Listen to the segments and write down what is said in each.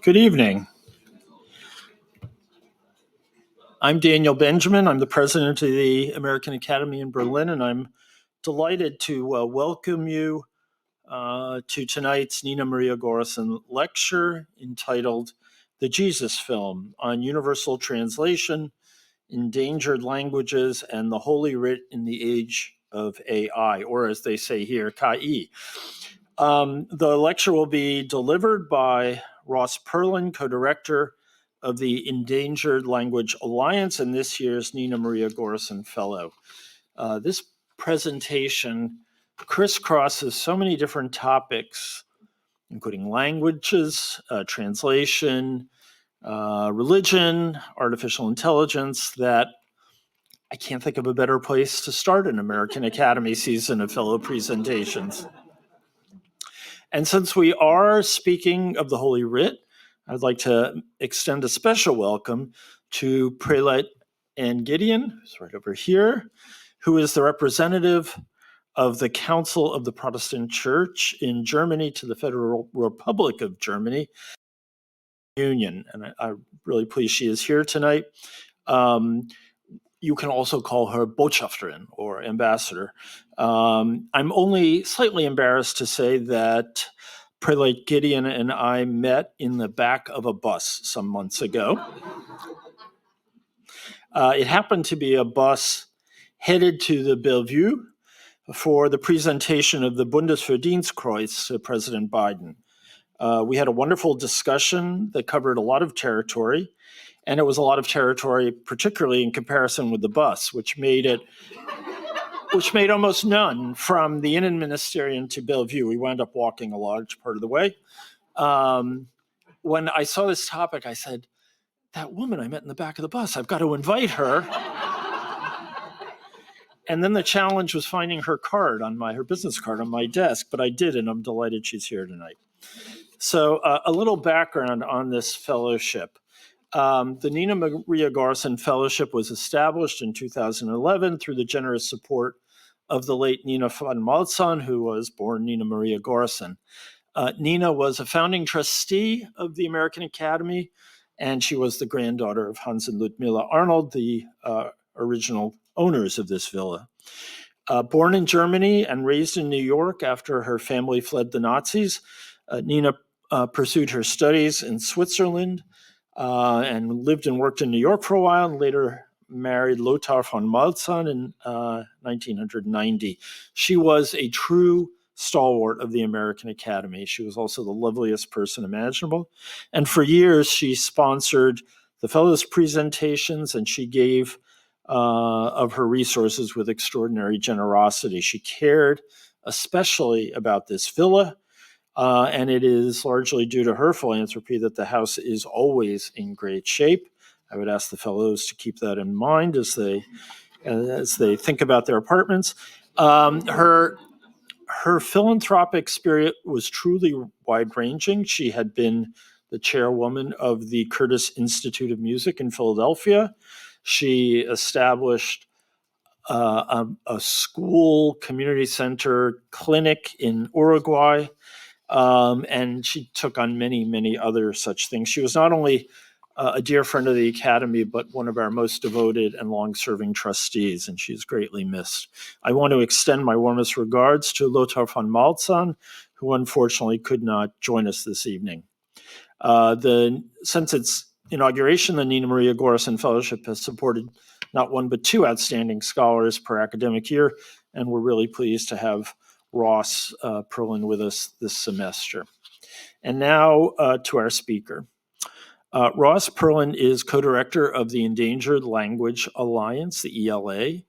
Good evening. I'm Daniel Benjamin. I'm the president of the American Academy in Berlin, and I'm delighted to welcome you to tonight's Nina Maria Gorison lecture entitled The Jesus Film on Universal Translation, Endangered Languages, and the Holy Writ in the Age of AI, or as they say here, KI. The lecture will be delivered by Ross Perlin, co-director of the Endangered Language Alliance and this year's Nina Maria Gorison Fellow. This presentation crisscrosses so many different topics, including languages, translation, religion, artificial intelligence, that I can't think of a better place to start an American Academy season of fellow presentations. And since we are speaking of the Holy Writ, I'd like to extend a special welcome to Prelate Ann Gideon, who's right over here, who is the representative of the Council of the Protestant Church in Germany to the Federal Republic of Germany Union. And I'm really pleased she is here tonight. You can also call her Botschafterin or ambassador. I'm only slightly embarrassed to say that Prelate Gideon and I met in the back of a bus some months ago. It happened to be a bus headed to the Bellevue for the presentation of the Bundesverdienstkreuz to President Biden. We had a wonderful discussion that covered a lot of territory, and it was a lot of territory, particularly in comparison with the bus, which made almost none from the Innenministerium to Bellevue. We wound up walking a large part of the way. When I saw this topic, I said, that woman I met in the back of the bus, I've got to invite her. And then the challenge was finding her business card on my desk, but I did, and I'm delighted she's here tonight. So a little background on this fellowship. The Nina Maria Gorison Fellowship was established in 2011 through the generous support of the late Nina von Maltzahn, who was born Nina Maria Gorison. Nina was a founding trustee of the American Academy, and she was the granddaughter of Hans and Ludmilla Arnold, the original owners of this villa. Born in Germany and raised in New York after her family fled the Nazis, Nina pursued her studies in Switzerland and lived and worked in New York for a while, and later married Lothar von Maltzahn in 1990. She was a true stalwart of the American Academy. She was also the loveliest person imaginable. And for years, she sponsored the fellows' presentations, and she gave of her resources with extraordinary generosity. She cared especially about this villa, and it is largely due to her philanthropy that the house is always in great shape. I would ask the fellows to keep that in mind as they think about their apartments. Her philanthropic spirit was truly wide-ranging. She had been the chairwoman of the Curtis Institute of Music in Philadelphia. She established a school community center clinic in Uruguay, and she took on many, many other such things. She was not only a dear friend of the Academy, but one of our most devoted and long-serving trustees, and she is greatly missed. I want to extend my warmest regards to Lothar von Maltzahn, who unfortunately could not join us this evening. Since its inauguration, the Nina Maria Gorison Fellowship has supported not one but two outstanding scholars per academic year, and we're really pleased to have Ross Perlin with us this semester. And now to our speaker. Ross Perlin is co-director of the Endangered Language Alliance, the ELA.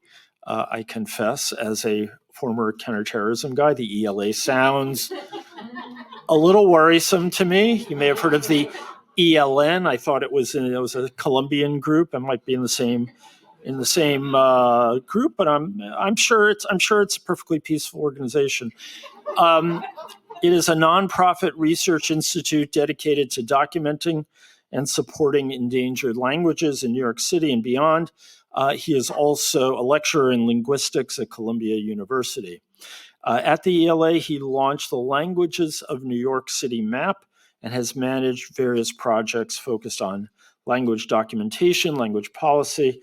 I confess, as a former counterterrorism guy, the ELA sounds a little worrisome to me. You may have heard of the ELN. I thought it was a Colombian group. It might be in the same group, but I'm sure it's a perfectly peaceful organization. It is a nonprofit research institute dedicated to documenting and supporting endangered languages in New York City and beyond. He is also a lecturer in linguistics at Columbia University. At the ELA, he launched the Languages of New York City map and has managed various projects focused on language documentation, language policy,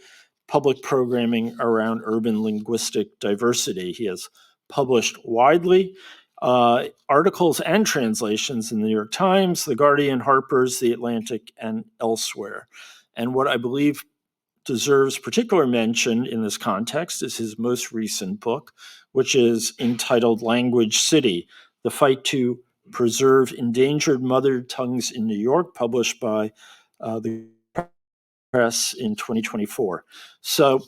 public programming around urban linguistic diversity. He has published widely articles and translations in the New York Times, The Guardian, Harper's, The Atlantic, and elsewhere. And what I believe deserves particular mention in this context is his most recent book, which is entitled Language City, The Fight to Preserve Endangered Mother Tongues in New York, published by the Press in 2024. So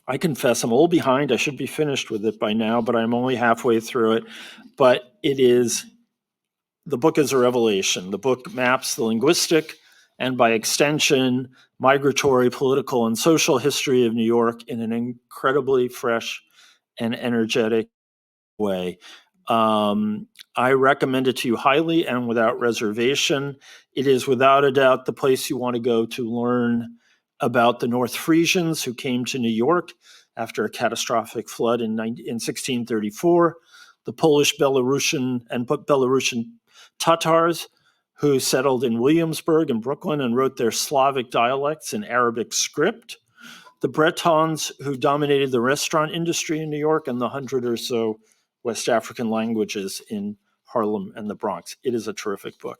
I confess I'm a little behind. I should be finished with it by now, but I'm only halfway through it. But the book is a revelation. The book maps the linguistic and, by extension, migratory, political, and social history of New York in an incredibly fresh and energetic way. I recommend it to you highly and without reservation. It is without a doubt the place you want to go to learn about the North Frisians who came to New York after a catastrophic flood in 1634, the Polish, Belarusian Tatars who settled in Williamsburg and Brooklyn and wrote their Slavic dialects in Arabic script, the Bretons who dominated the restaurant industry in New York, and the 100 or so West African languages in Harlem and the Bronx. It is a terrific book.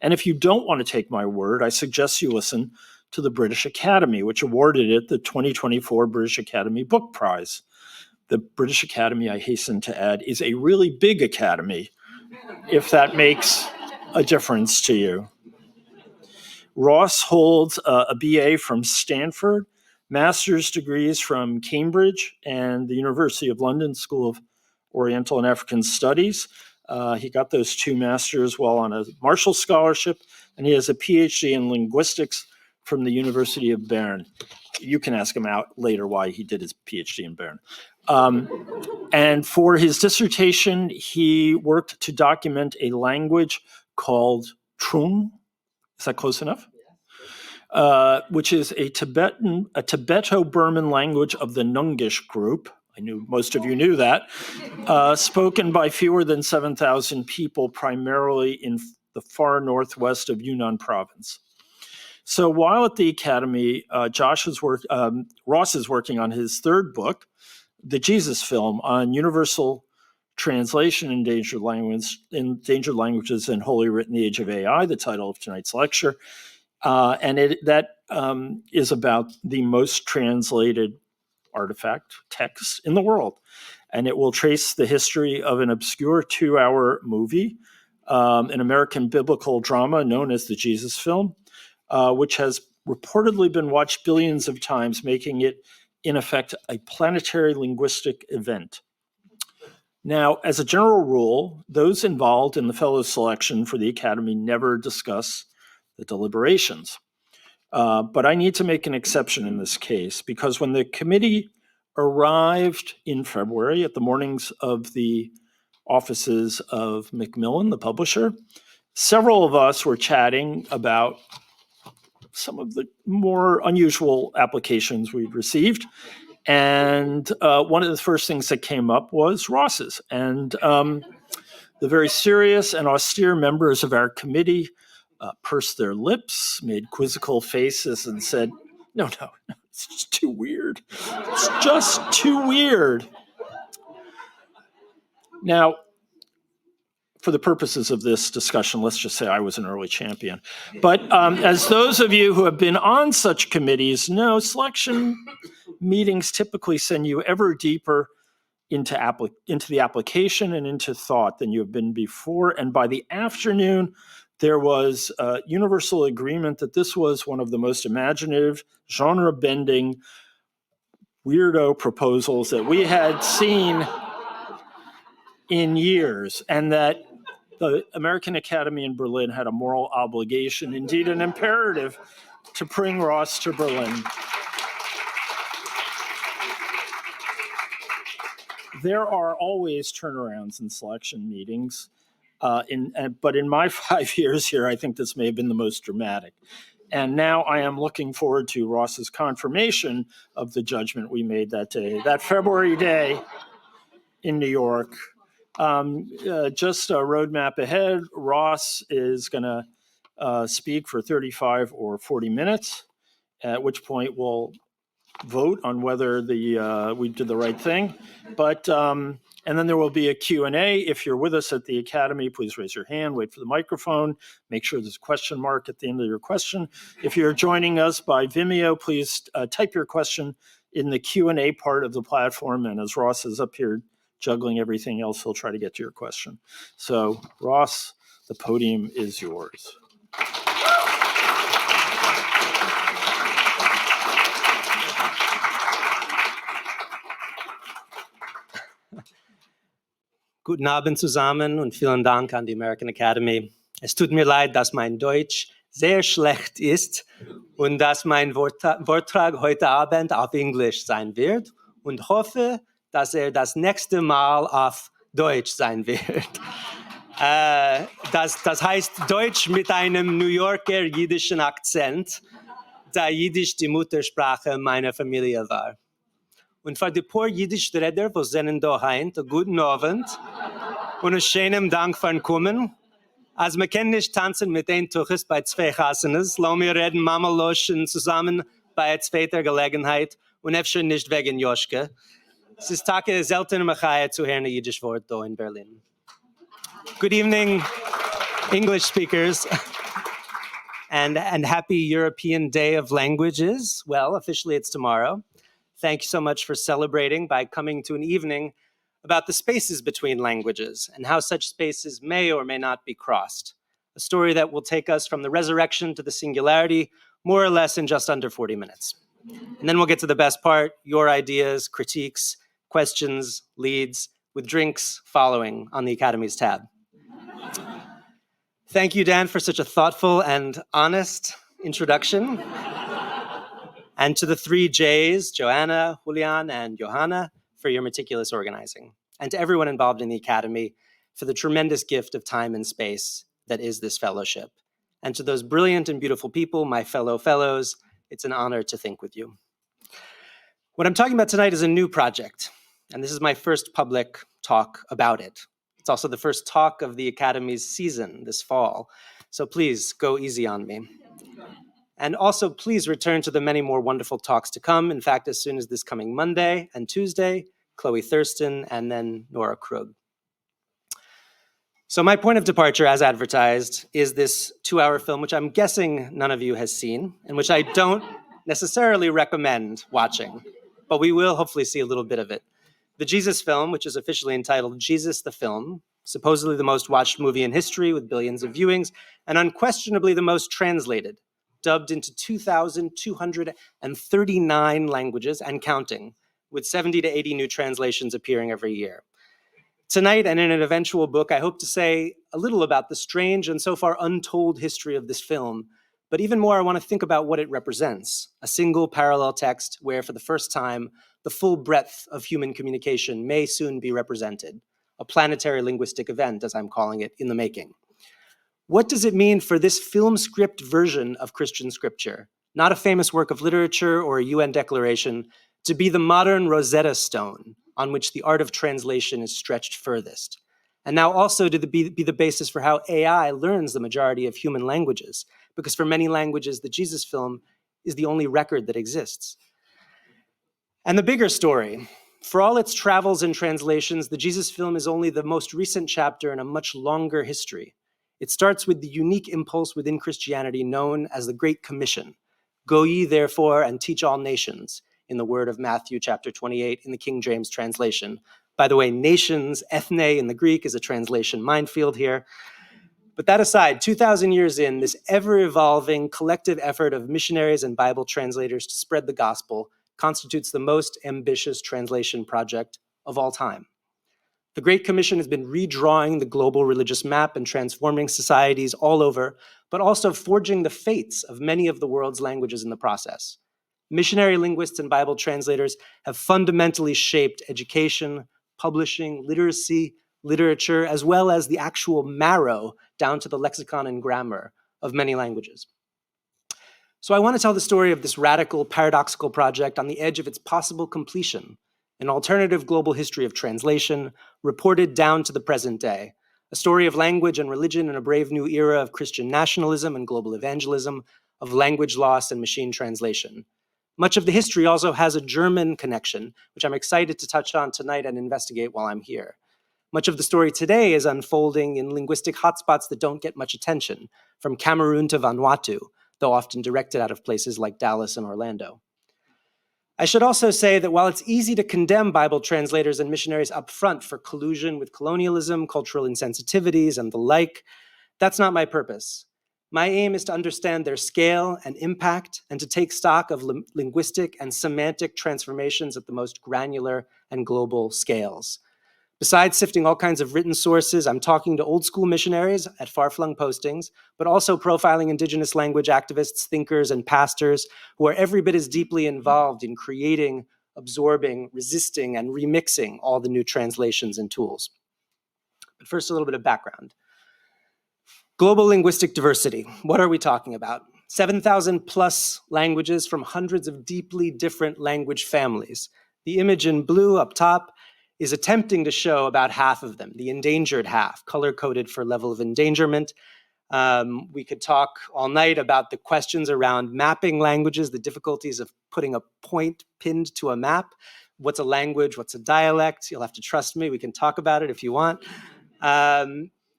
And if you don't want to take my word, I suggest you listen to the British Academy, which awarded it the 2024 British Academy Book Prize. The British Academy, I hasten to add, is a really big academy, if that makes a difference to you. Ross holds a BA from Stanford, master's degrees from Cambridge and the University of London School of Oriental and African Studies. He got those two masters while on a Marshall Scholarship, and he has a PhD in linguistics from the University of Bern. You can ask him out later why he did his PhD in Bern. And for his dissertation, he worked to document a language called Trung. Is that close enough? Which is a Tibeto-Burman language of the Nungish group. I knew most of you knew that. Spoken by fewer than 7,000 people, primarily in the far northwest of Yunnan province. So while at the Academy, Ross is working on his third book, The Jesus Film, on universal translation in endangered languages and Holy Writ in the Age of AI, the title of tonight's lecture. And that is about the most translated artifact text in the world. And it will trace the history of an obscure 2-hour movie, an American biblical drama known as the Jesus Film, which has reportedly been watched billions of times, making it, in effect, a planetary linguistic event. Now, as a general rule, those involved in the fellow selection for the Academy never discuss the deliberations. But I need to make an exception in this case, because when the committee arrived in February at the mornings of the offices of Macmillan, the publisher, several of us were chatting about some of the more unusual applications we'd received. And one of the first things that came up was Ross's. And the very serious and austere members of our committee pursed their lips, made quizzical faces, and said, no, it's just too weird. It's just too weird. Now, for the purposes of this discussion, let's just say I was an early champion. But as those of you who have been on such committees know, selection meetings typically send you ever deeper into the application and into thought than you have been before. And by the afternoon, there was universal agreement that this was one of the most imaginative, genre-bending, weirdo proposals that we had seen in years, and that the American Academy in Berlin had a moral obligation, indeed an imperative, to bring Ross to Berlin. There are always turnarounds in selection meetings, but in my 5 years here, I think this may have been the most dramatic. And now I am looking forward to Ross's confirmation of the judgment we made that day, that February day in New York, Just a roadmap ahead. Ross is going to speak for 35 or 40 minutes, at which point we'll vote on whether we did the right thing. But and then there will be a Q&A. If you're with us at the Academy, please raise your hand, wait for the microphone, make sure there's a question mark at the end of your question. If you're joining us by Vimeo, please type your question in the Q&A part of the platform, and as Ross is up here juggling everything else, he'll try to get to your question. So Ross, the podium is yours. Guten Abend zusammen und vielen Dank an die American Academy. Es tut mir leid, dass mein Deutsch sehr schlecht ist und dass mein Vortrag heute Abend auf Englisch sein wird und hoffe, dass das nächste Mal auf Deutsch sein wird. Das heißt Deutsch mit einem New Yorker jiddischen Akzent, da Jiddisch die Muttersprache meiner Familie war. Und für die paar Jiddisch-Redner, die sind da heint, guten Abend und einen schönen Dank für den Kommen. Als wir können nicht tanzen mit den Tuches bei zwei Chassanes, lassen wir reden Mama loschen zusammen bei einer zweiten Gelegenheit und öfter nicht wegen Joschke. Es ist Tage selten Machaya zu hören ein Jiddisch Wort da in Berlin. Good evening, English speakers, and happy European Day of Languages. Well, officially it's tomorrow. Thank you so much for celebrating by coming to an evening about the spaces between languages and how such spaces may or may not be crossed. A story that will take us from the resurrection to the singularity, more or less in just under 40 minutes. And then we'll get to the best part, your ideas, critiques, questions, leads, with drinks following on the Academy's tab. Thank you, Dan, for such a thoughtful and honest introduction. And to the three J's, Joanna, Julian, and Johanna, for your meticulous organizing. And to everyone involved in the Academy for the tremendous gift of time and space that is this fellowship. And to those brilliant and beautiful people, my fellow fellows, it's an honor to think with you. What I'm talking about tonight is a new project, and this is my first public talk about it. It's also the first talk of the Academy's season this fall, so please go easy on me. And also, please return to the many more wonderful talks to come. In fact, as soon as this coming Monday and Tuesday, Chloe Thurston and then Nora Krug. So my point of departure, as advertised, is this 2-hour film, which I'm guessing none of you has seen, and which I don't necessarily recommend watching, but we will hopefully see a little bit of it. The Jesus film, which is officially entitled Jesus the Film, supposedly the most watched movie in history with billions of viewings, and unquestionably the most translated, dubbed into 2,239 languages and counting, with 70 to 80 new translations appearing every year. Tonight, and in an eventual book, I hope to say a little about the strange and so far untold history of this film, but even more, I want to think about what it represents, a single parallel text where, for the first time, the full breadth of human communication may soon be represented, a planetary linguistic event, as I'm calling it, in the making. What does it mean for this film script version of Christian scripture, not a famous work of literature or a UN declaration, to be the modern Rosetta Stone on which the art of translation is stretched furthest? And now also to be the basis for how AI learns the majority of human languages, because for many languages, the Jesus film is the only record that exists. And the bigger story, for all its travels and translations, the Jesus film is only the most recent chapter in a much longer history. It starts with the unique impulse within Christianity known as the Great Commission. Go ye therefore and teach all nations, in the word of Matthew chapter 28 in the King James translation. By the way, nations, ethne in the Greek, is a translation minefield here. But that aside, 2,000 years in, this ever-evolving collective effort of missionaries and Bible translators to spread the gospel constitutes the most ambitious translation project of all time. The Great Commission has been redrawing the global religious map and transforming societies all over, but also forging the fates of many of the world's languages in the process. Missionary linguists and Bible translators have fundamentally shaped education, publishing, literacy, literature, as well as the actual marrow down to the lexicon and grammar of many languages. So I want to tell the story of this radical, paradoxical project on the edge of its possible completion, an alternative global history of translation, reported down to the present day, a story of language and religion in a brave new era of Christian nationalism and global evangelism, of language loss and machine translation. Much of the history also has a German connection, which I'm excited to touch on tonight and investigate while I'm here. Much of the story today is unfolding in linguistic hotspots that don't get much attention, from Cameroon to Vanuatu, though often directed out of places like Dallas and Orlando. I should also say that while it's easy to condemn Bible translators and missionaries up front for collusion with colonialism, cultural insensitivities, and the like, that's not my purpose. My aim is to understand their scale and impact and to take stock of linguistic and semantic transformations at the most granular and global scales. Besides sifting all kinds of written sources, I'm talking to old school missionaries at far-flung postings, but also profiling indigenous language activists, thinkers, and pastors who are every bit as deeply involved in creating, absorbing, resisting, and remixing all the new translations and tools. But first, a little bit of background. Global linguistic diversity. What are we talking about? 7,000 plus languages from hundreds of deeply different language families. The image in blue up top is attempting to show about half of them, the endangered half, color-coded for level of endangerment. We could talk all night about the questions around mapping languages, the difficulties of putting a point pinned to a map. What's a language? What's a dialect? You'll have to trust me. We can talk about it if you want.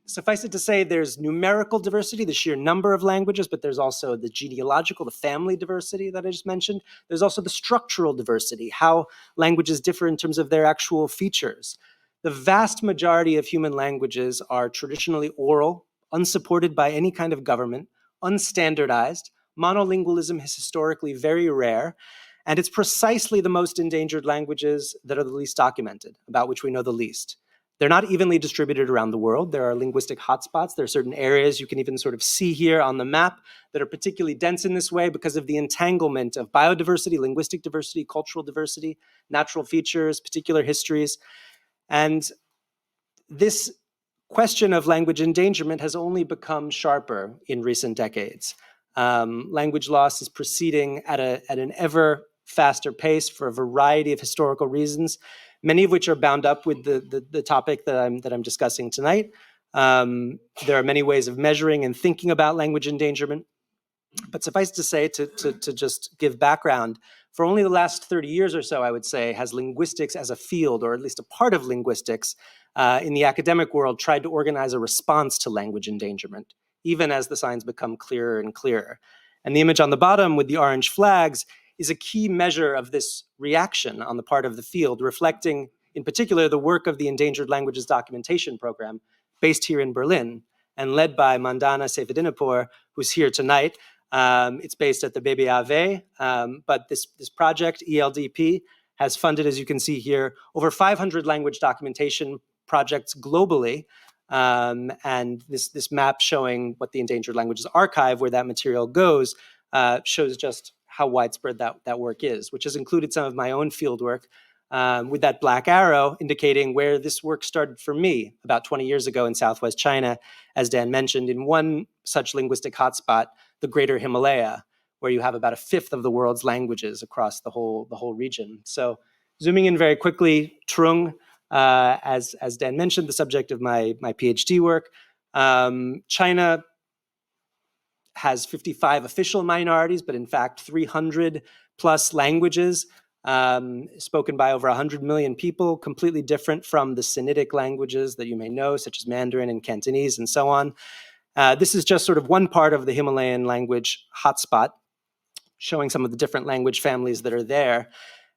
Suffice it to say, there's numerical diversity, the sheer number of languages, but there's also the genealogical, the family diversity that I just mentioned. There's also the structural diversity, how languages differ in terms of their actual features. The vast majority of human languages are traditionally oral, unsupported by any kind of government, unstandardized. Monolingualism is historically very rare, and it's precisely the most endangered languages that are the least documented, about which we know the least. They're not evenly distributed around the world. There are linguistic hotspots. There are certain areas you can even sort of see here on the map that are particularly dense in this way because of the entanglement of biodiversity, linguistic diversity, cultural diversity, natural features, particular histories. And this question of language endangerment has only become sharper in recent decades. Language loss is proceeding at an ever faster pace for a variety of historical reasons, many of which are bound up with the topic that I'm discussing tonight. There are many ways of measuring and thinking about language endangerment. But suffice to say, to just give background, for only the last 30 years or so, I would say, has linguistics as a field, or at least a part of linguistics, in the academic world, tried to organize a response to language endangerment, even as the signs become clearer and clearer. And the image on the bottom with the orange flags is a key measure of this reaction on the part of the field, reflecting in particular the work of the Endangered Languages Documentation Program, based here in Berlin and led by Mandana Seyfedinepur, who's here tonight. It's based at the BBAW, but this project, ELDP, has funded, as you can see here, over 500 language documentation projects globally. And this map showing what the Endangered Languages Archive, where that material goes, shows just how widespread that work is, which has included some of my own field work, with that black arrow indicating where this work started for me about 20 years ago in Southwest China, as Dan mentioned, in one such linguistic hotspot, the Greater Himalaya, where you have about a fifth of the world's languages across the whole region. So zooming in very quickly, Trung, as Dan mentioned, the subject of my PhD work. China has 55 official minorities, but in fact 300 plus languages spoken by over 100 million people, completely different from the Sinitic languages that you may know, such as Mandarin and Cantonese and so on. This is just sort of one part of the Himalayan language hotspot, showing some of the different language families that are there.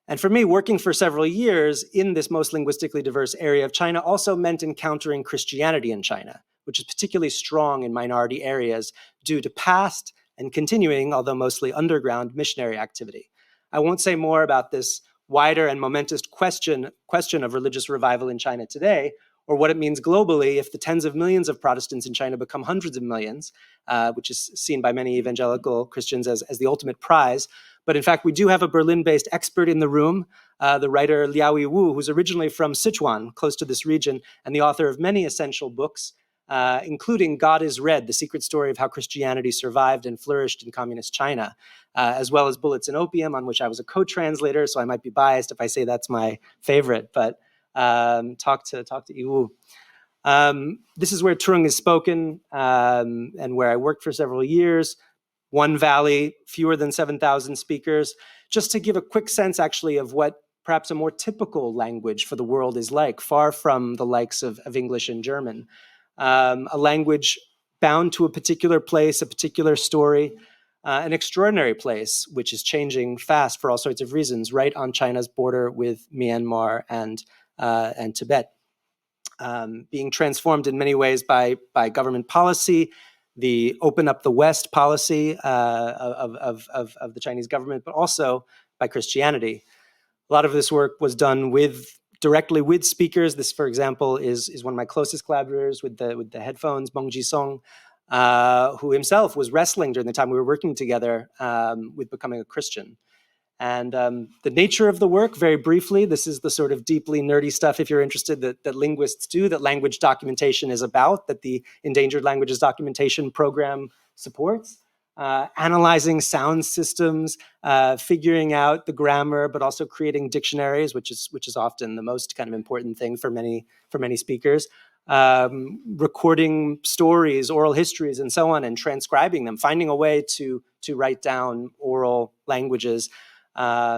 And for me, working for several years in this most linguistically diverse area of China also meant encountering Christianity in China, which is particularly strong in minority areas due to past and continuing, although mostly underground, missionary activity. I won't say more about this wider and momentous question of religious revival in China today, or what it means globally if the tens of millions of Protestants in China become hundreds of millions, which is seen by many evangelical Christians as the ultimate prize. But in fact, we do have a Berlin-based expert in the room, the writer Liaoyi Wu, who's originally from Sichuan, close to this region, and the author of many essential books, including God is Red, the secret story of how Christianity survived and flourished in communist China, as well as Bullets and Opium, on which I was a co-translator, so I might be biased if I say that's my favorite, but talk to Iwu. This is where Turung is spoken, and where I worked for several years. One valley, fewer than 7,000 speakers. Just to give a quick sense, actually, of what perhaps a more typical language for the world is like, far from the likes of English and German. A language bound to a particular place, a particular story, an extraordinary place, which is changing fast for all sorts of reasons, right on China's border with Myanmar and Tibet. Being transformed in many ways by government policy, the open up the West policy of the Chinese government, but also by Christianity. A lot of this work was done directly with speakers. This, for example, is one of my closest collaborators with the headphones, Meng Jisong, who himself was wrestling during the time we were working together with becoming a Christian. And the nature of the work, very briefly, this is the sort of deeply nerdy stuff, if you're interested, that linguists do, that language documentation is about, that the Endangered Languages Documentation Program supports. Analyzing sound systems, figuring out the grammar, but also creating dictionaries, which is often the most kind of important thing for many speakers. Recording stories, oral histories, and so on, and transcribing them, finding a way to write down oral languages. This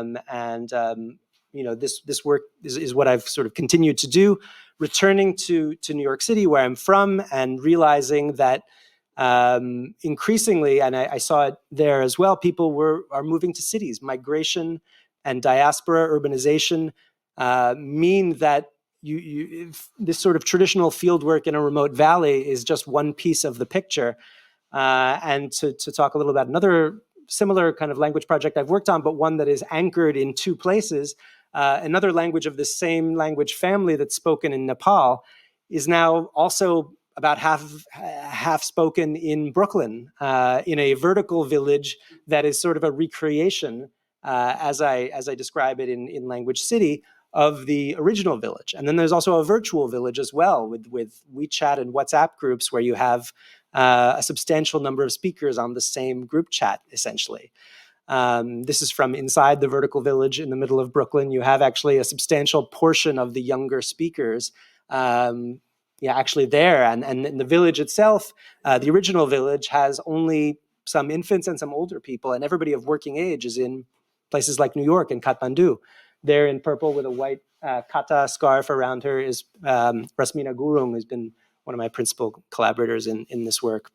work is what I've sort of continued to do, returning to New York City, where I'm from, and realizing that increasingly, and I saw it there as well, people are moving to cities. Migration and diaspora, urbanization mean that this sort of traditional fieldwork in a remote valley is just one piece of the picture. And to talk a little about another similar kind of language project I've worked on, but one that is anchored in two places. Another language of the same language family that's spoken in Nepal is now also about half spoken in Brooklyn, in a vertical village that is sort of a recreation, as I describe it in Language City, of the original village. And then there's also a virtual village as well, with WeChat and WhatsApp groups where you have a substantial number of speakers on the same group chat, essentially. This is from inside the vertical village in the middle of Brooklyn. You have actually a substantial portion of the younger speakers actually there. And in the village itself, the original village has only some infants and some older people, and everybody of working age is in places like New York and Kathmandu. There in purple with a white kata scarf around her is Rasmina Gurung, who's been one of my principal collaborators in this work.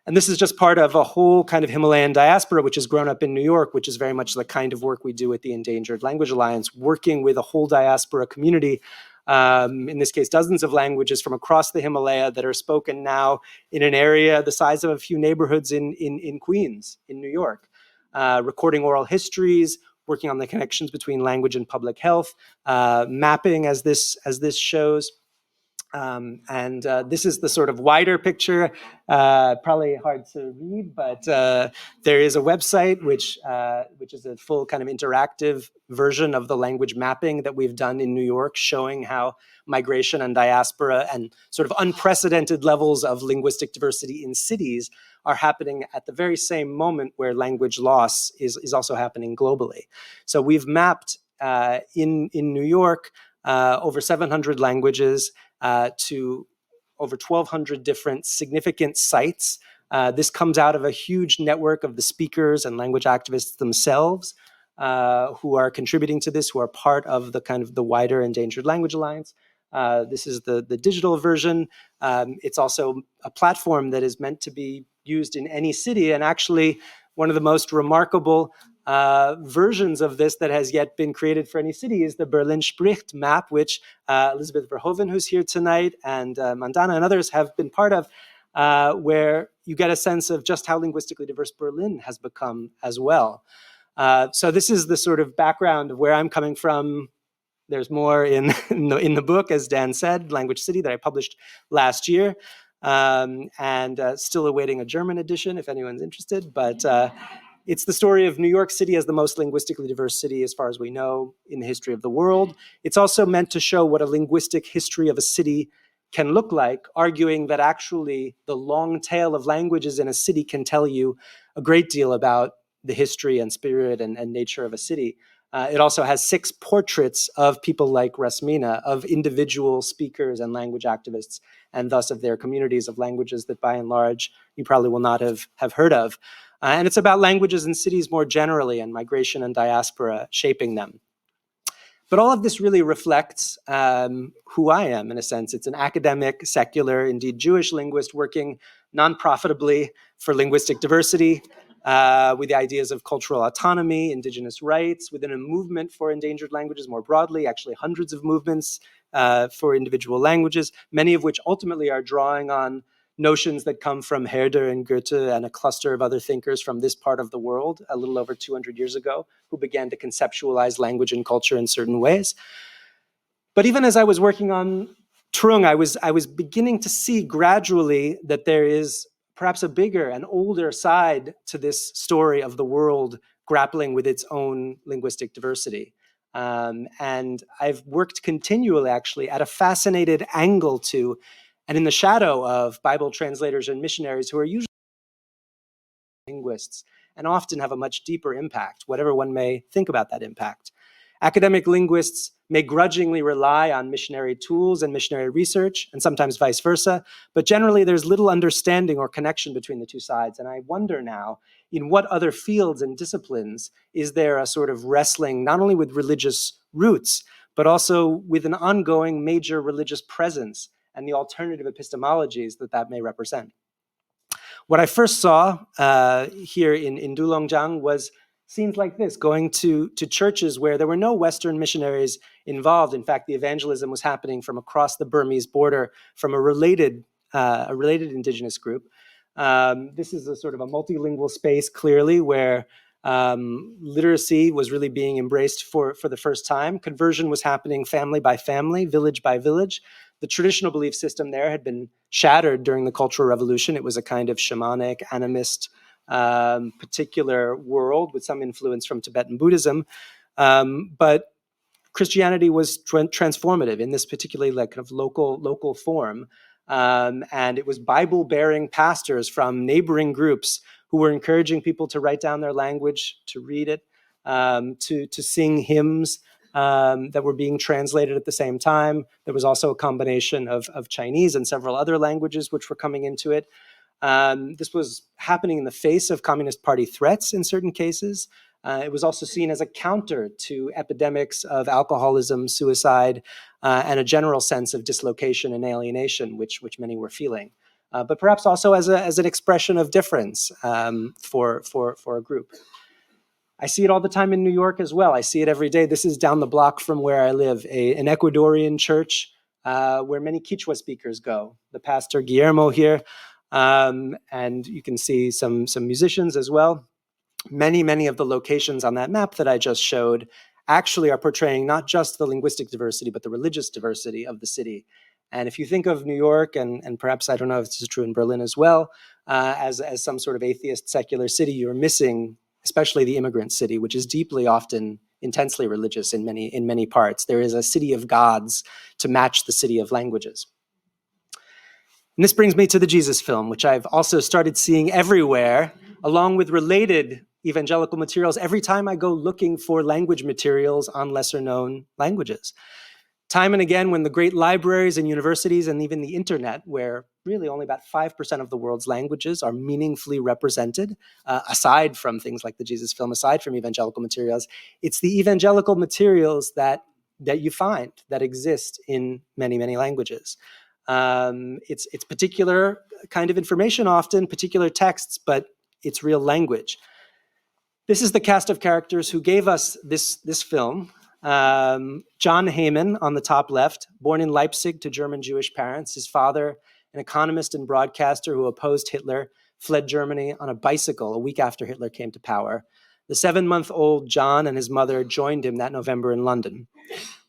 And this is just part of a whole kind of Himalayan diaspora, which has grown up in New York, which is very much the kind of work we do at the Endangered Language Alliance, working with a whole diaspora community, in this case, dozens of languages from across the Himalaya that are spoken now in an area the size of a few neighborhoods in Queens, in New York, recording oral histories, working on the connections between language and public health, mapping as this shows. This is the sort of wider picture, probably hard to read, but there is a website which is a full kind of interactive version of the language mapping that we've done in New York, showing how migration and diaspora and sort of unprecedented levels of linguistic diversity in cities are happening at the very same moment where language loss is also happening globally. So we've mapped in New York over 700 languages, to over 1,200 different significant sites. This comes out of a huge network of the speakers and language activists themselves who are contributing to this, who are part of the kind of the wider Endangered Language Alliance. This is the digital version. It's also a platform that is meant to be used in any city, and actually one of the most remarkable versions of this that has yet been created for any city is the Perlin Spricht map, which Elizabeth Verhoeven, who's here tonight, and Mandana and others have been part of, where you get a sense of just how linguistically diverse Berlin has become as well. So this is the sort of background of where I'm coming from. There's more in the book, as Dan said, Language City, that I published last year, and still awaiting a German edition if anyone's interested. But it's the story of New York City as the most linguistically diverse city, as far as we know, in the history of the world. It's also meant to show what a linguistic history of a city can look like, arguing that actually the long tail of languages in a city can tell you a great deal about the history and spirit and nature of a city. It also has 6 portraits of people like Rasmina, of individual speakers and language activists, and thus of their communities of languages that by and large you probably will not have heard of. And it's about languages in cities more generally and migration and diaspora shaping them. But all of this really reflects who I am, in a sense. It's an academic, secular, indeed Jewish linguist working non-profitably for linguistic diversity, with the ideas of cultural autonomy, indigenous rights, within a movement for endangered languages more broadly, actually hundreds of movements for individual languages, many of which ultimately are drawing on notions that come from Herder and Goethe and a cluster of other thinkers from this part of the world a little over 200 years ago, who began to conceptualize language and culture in certain ways. But even as I was working on Trung, I was beginning to see gradually that there is perhaps a bigger and older side to this story of the world grappling with its own linguistic diversity. And I've worked continually, actually, at a fascinated angle to, and in the shadow of, Bible translators and missionaries who are usually linguists and often have a much deeper impact, whatever one may think about that impact. Academic linguists may grudgingly rely on missionary tools and missionary research, and sometimes vice versa, but generally there's little understanding or connection between the two sides. And I wonder now, in what other fields and disciplines is there a sort of wrestling not only with religious roots, but also with an ongoing major religious presence and the alternative epistemologies that may represent. What I first saw here in Dulongjiang was scenes like this, going to churches where there were no Western missionaries involved. In fact, the evangelism was happening from across the Burmese border from a related indigenous group. This is a sort of a multilingual space, clearly, where literacy was really being embraced for the first time. Conversion was happening family by family, village by village. The traditional belief system there had been shattered during the Cultural Revolution. It was a kind of shamanic, animist, particular world with some influence from Tibetan Buddhism. But Christianity was transformative in this particularly like kind of local form. And it was Bible-bearing pastors from neighboring groups who were encouraging people to write down their language, to read it, to sing hymns that were being translated at the same time. There was also a combination of Chinese and several other languages which were coming into it. This was happening in the face of Communist Party threats in certain cases. It was also seen as a counter to epidemics of alcoholism, suicide, and a general sense of dislocation and alienation, which many were feeling. But perhaps also as an expression of difference for a group. I see it all the time in New York as well. I see it every day. This is down the block from where I live, an Ecuadorian church where many Quechua speakers go. The pastor Guillermo here, and you can see some musicians as well. Many of the locations on that map that I just showed actually are portraying not just the linguistic diversity, but the religious diversity of the city. And if you think of New York, and perhaps I don't know if this is true in Berlin as well, as some sort of atheist secular city, you're missing especially the immigrant city, which is deeply, often intensely religious in many parts. There is a city of gods to match the city of languages. And this brings me to the Jesus film, which I've also started seeing everywhere, along with related evangelical materials, every time I go looking for language materials on lesser known languages. Time and again, when the great libraries and universities and even the internet, where really only about 5% of the world's languages are meaningfully represented, aside from things like the Jesus film, aside from evangelical materials, it's the evangelical materials that you find that exist in many languages. It's particular kind of information often, particular texts, but it's real language. This is the cast of characters who gave us this film. John Heyman on the top left, born in Leipzig to German Jewish parents. His father, an economist and broadcaster who opposed Hitler, fled Germany on a bicycle a week after Hitler came to power. The 7-month-old John and his mother joined him that November in London.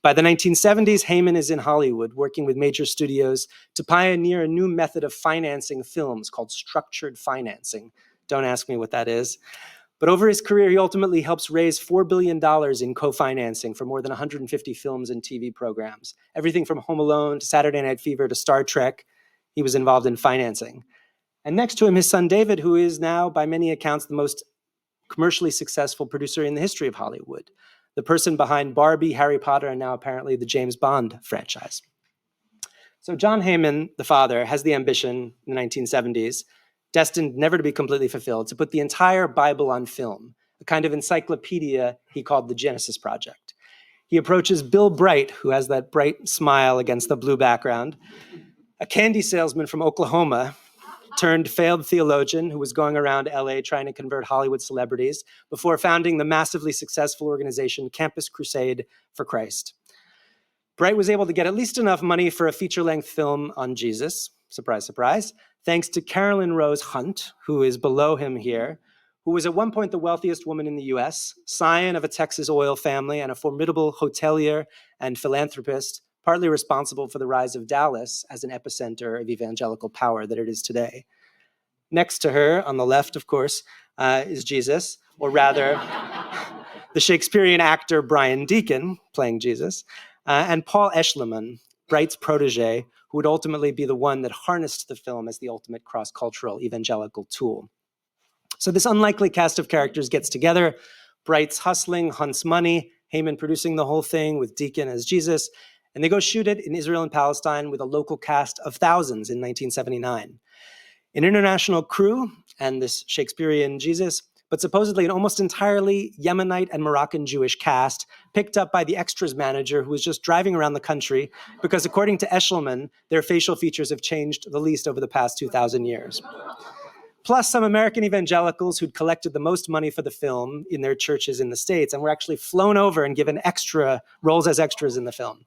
By the 1970s, Heyman is in Hollywood, working with major studios to pioneer a new method of financing films called structured financing. Don't ask me what that is. But over his career, he ultimately helps raise $4 billion in co-financing for more than 150 films and TV programs. Everything from Home Alone to Saturday Night Fever to Star Trek, he was involved in financing. And next to him, his son David, who is now, by many accounts, the most commercially successful producer in the history of Hollywood. The person behind Barbie, Harry Potter, and now apparently the James Bond franchise. So John Heyman, the father, has the ambition in the 1970s, destined never to be completely fulfilled, to put the entire Bible on film, a kind of encyclopedia he called the Genesis Project. He approaches Bill Bright, who has that bright smile against the blue background, a candy salesman from Oklahoma, turned failed theologian who was going around LA trying to convert Hollywood celebrities before founding the massively successful organization Campus Crusade for Christ. Bright was able to get at least enough money for a feature-length film on Jesus, surprise, surprise, thanks to Carolyn Rose Hunt, who is below him here, who was at one point the wealthiest woman in the US, scion of a Texas oil family and a formidable hotelier and philanthropist, partly responsible for the rise of Dallas as an epicenter of evangelical power that it is today. Next to her, on the left, of course, is Jesus, or rather, the Shakespearean actor Brian Deacon, playing Jesus, and Paul Eschliman, Bright's protege, who would ultimately be the one that harnessed the film as the ultimate cross-cultural evangelical tool. So this unlikely cast of characters gets together, Bright's hustling, Hunt's money, Heyman producing the whole thing with Deacon as Jesus, and they go shoot it in Israel and Palestine with a local cast of thousands in 1979. An international crew and this Shakespearean Jesus, but supposedly an almost entirely Yemenite and Moroccan Jewish cast picked up by the extras manager who was just driving around the country because according to Eschliman, their facial features have changed the least over the past 2,000 years. Plus some American evangelicals who'd collected the most money for the film in their churches in the States and were actually flown over and given extra roles as extras in the film.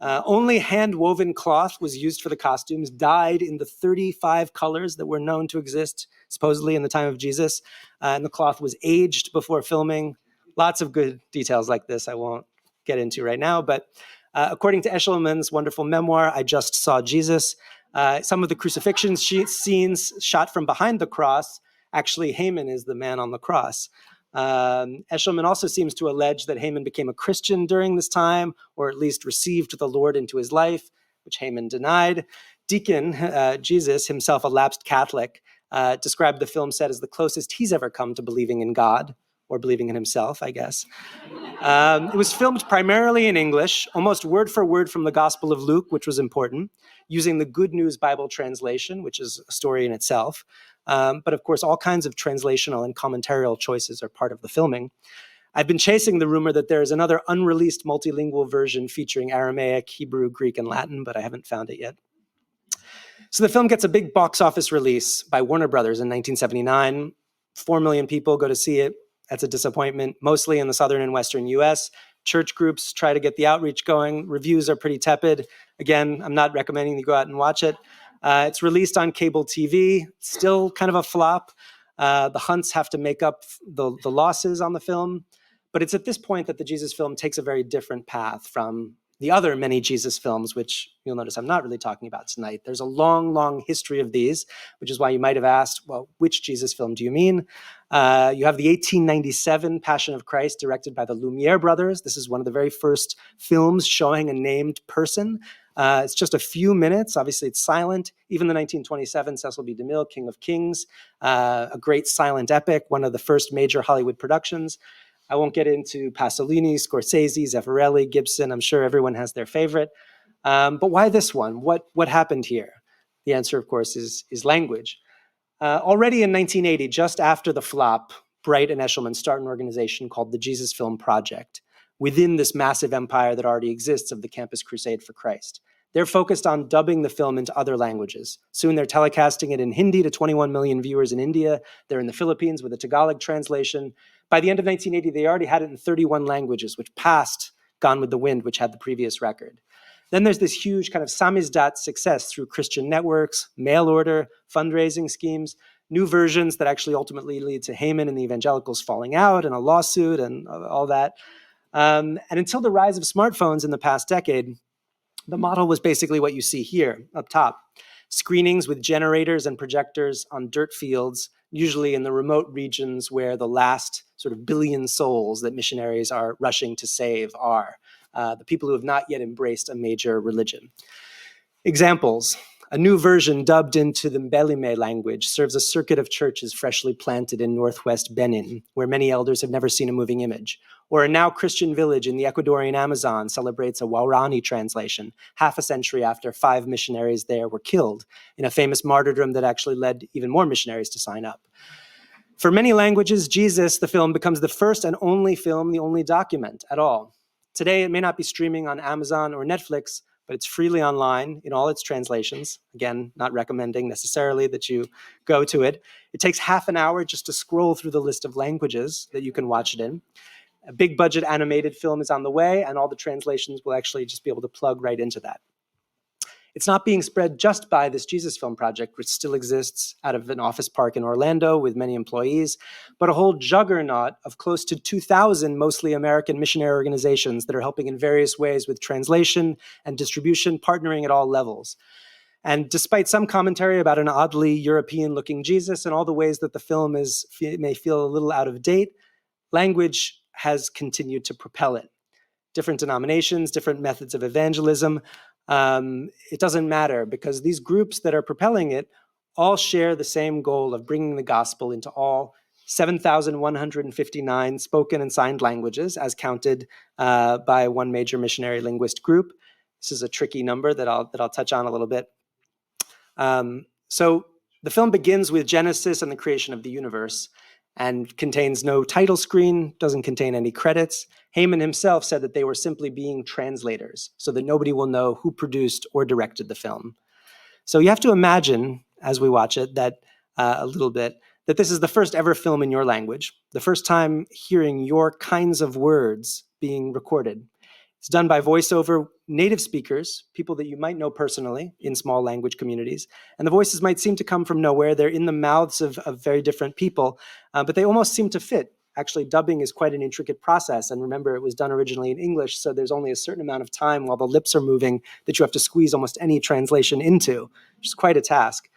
Only hand-woven cloth was used for the costumes, dyed in the 35 colors that were known to exist, supposedly in the time of Jesus. And the cloth was aged before filming. Lots of good details like this I won't get into right now. But according to Eschliman's wonderful memoir, I Just Saw Jesus, some of the crucifixion scenes shot from behind the cross, actually Heyman is the man on the cross. Eschliman also seems to allege that Heyman became a Christian during this time, or at least received the Lord into his life, which Heyman denied. Deacon, Jesus, himself a lapsed Catholic, described the film set as the closest he's ever come to believing in God, or believing in himself, I guess. It was filmed primarily in English, almost word for word from the Gospel of Luke, which was important, using the Good News Bible translation, which is a story in itself. But of course, all kinds of translational and commentarial choices are part of the filming. I've been chasing the rumor that there is another unreleased multilingual version featuring Aramaic, Hebrew, Greek, and Latin, but I haven't found it yet. So the film gets a big box office release by Warner Brothers in 1979. 4 million people go to see it. That's a disappointment, mostly in the southern and western US. Church groups try to get the outreach going. Reviews are pretty tepid. Again, I'm not recommending you go out and watch it. It's released on cable TV, still kind of a flop. The Hunts have to make up the losses on the film. But it's at this point that the Jesus film takes a very different path from the other many Jesus films, which you'll notice I'm not really talking about tonight. There's a long, long history of these, which is why you might have asked, well, which Jesus film do you mean? You have the 1897 Passion of Christ, directed by the Lumiere brothers. This is one of the very first films showing a named person. It's just a few minutes. Obviously, it's silent. Even the 1927 Cecil B. DeMille, King of Kings, a great silent epic, one of the first major Hollywood productions. I won't get into Pasolini, Scorsese, Zeffirelli, Gibson. I'm sure everyone has their favorite. But why this one? What happened here? The answer, of course, is language. Already in 1980, just after the flop, Bright and Eschliman start an organization called the Jesus Film Project within this massive empire that already exists of the Campus Crusade for Christ. They're focused on dubbing the film into other languages. Soon they're telecasting it in Hindi to 21 million viewers in India. They're in the Philippines with a Tagalog translation. By the end of 1980, they already had it in 31 languages, which passed Gone with the Wind, which had the previous record. Then there's this huge kind of samizdat success through Christian networks, mail order, fundraising schemes, new versions that actually ultimately lead to Heyman and the evangelicals falling out and a lawsuit and all that. And until the rise of smartphones in the past decade, the model was basically what you see here up top. Screenings with generators and projectors on dirt fields usually in the remote regions where the last sort of billion souls that missionaries are rushing to save are, the people who have not yet embraced a major religion. Examples. A new version dubbed into the Mbelime language serves a circuit of churches freshly planted in northwest Benin, where many elders have never seen a moving image. Or a now Christian village in the Ecuadorian Amazon celebrates a Waurani translation, half a century after 5 missionaries there were killed in a famous martyrdom that actually led even more missionaries to sign up. For many languages, Jesus, the film, becomes the first and only film, the only document at all. Today, it may not be streaming on Amazon or Netflix, but it's freely online in all its translations. Again, not recommending necessarily that you go to it. It takes half an hour just to scroll through the list of languages that you can watch it in. A big budget animated film is on the way, and all the translations will actually just be able to plug right into that. It's not being spread just by this Jesus Film Project, which still exists out of an office park in Orlando with many employees, but a whole juggernaut of close to 2,000 mostly American missionary organizations that are helping in various ways with translation and distribution, partnering at all levels. And despite some commentary about an oddly European-looking Jesus and all the ways that the film may feel a little out of date, language has continued to propel it. Different denominations, different methods of evangelism. It doesn't matter because these groups that are propelling it all share the same goal of bringing the gospel into all 7,159 spoken and signed languages as counted by one major missionary linguist group. This is a tricky number that I'll touch on a little bit. So the film begins with Genesis and the creation of the universe and contains no title screen, doesn't contain any credits. Heyman himself said that they were simply being translators so that nobody will know who produced or directed the film. So you have to imagine, as we watch it, that a little bit, that this is the first ever film in your language, the first time hearing your kinds of words being recorded. It's done by voiceover native speakers, people that you might know personally in small language communities. And the voices might seem to come from nowhere. They're in the mouths of very different people, but they almost seem to fit. Actually, dubbing is quite an intricate process. And remember, it was done originally in English, so there's only a certain amount of time while the lips are moving that you have to squeeze almost any translation into, which is quite a task.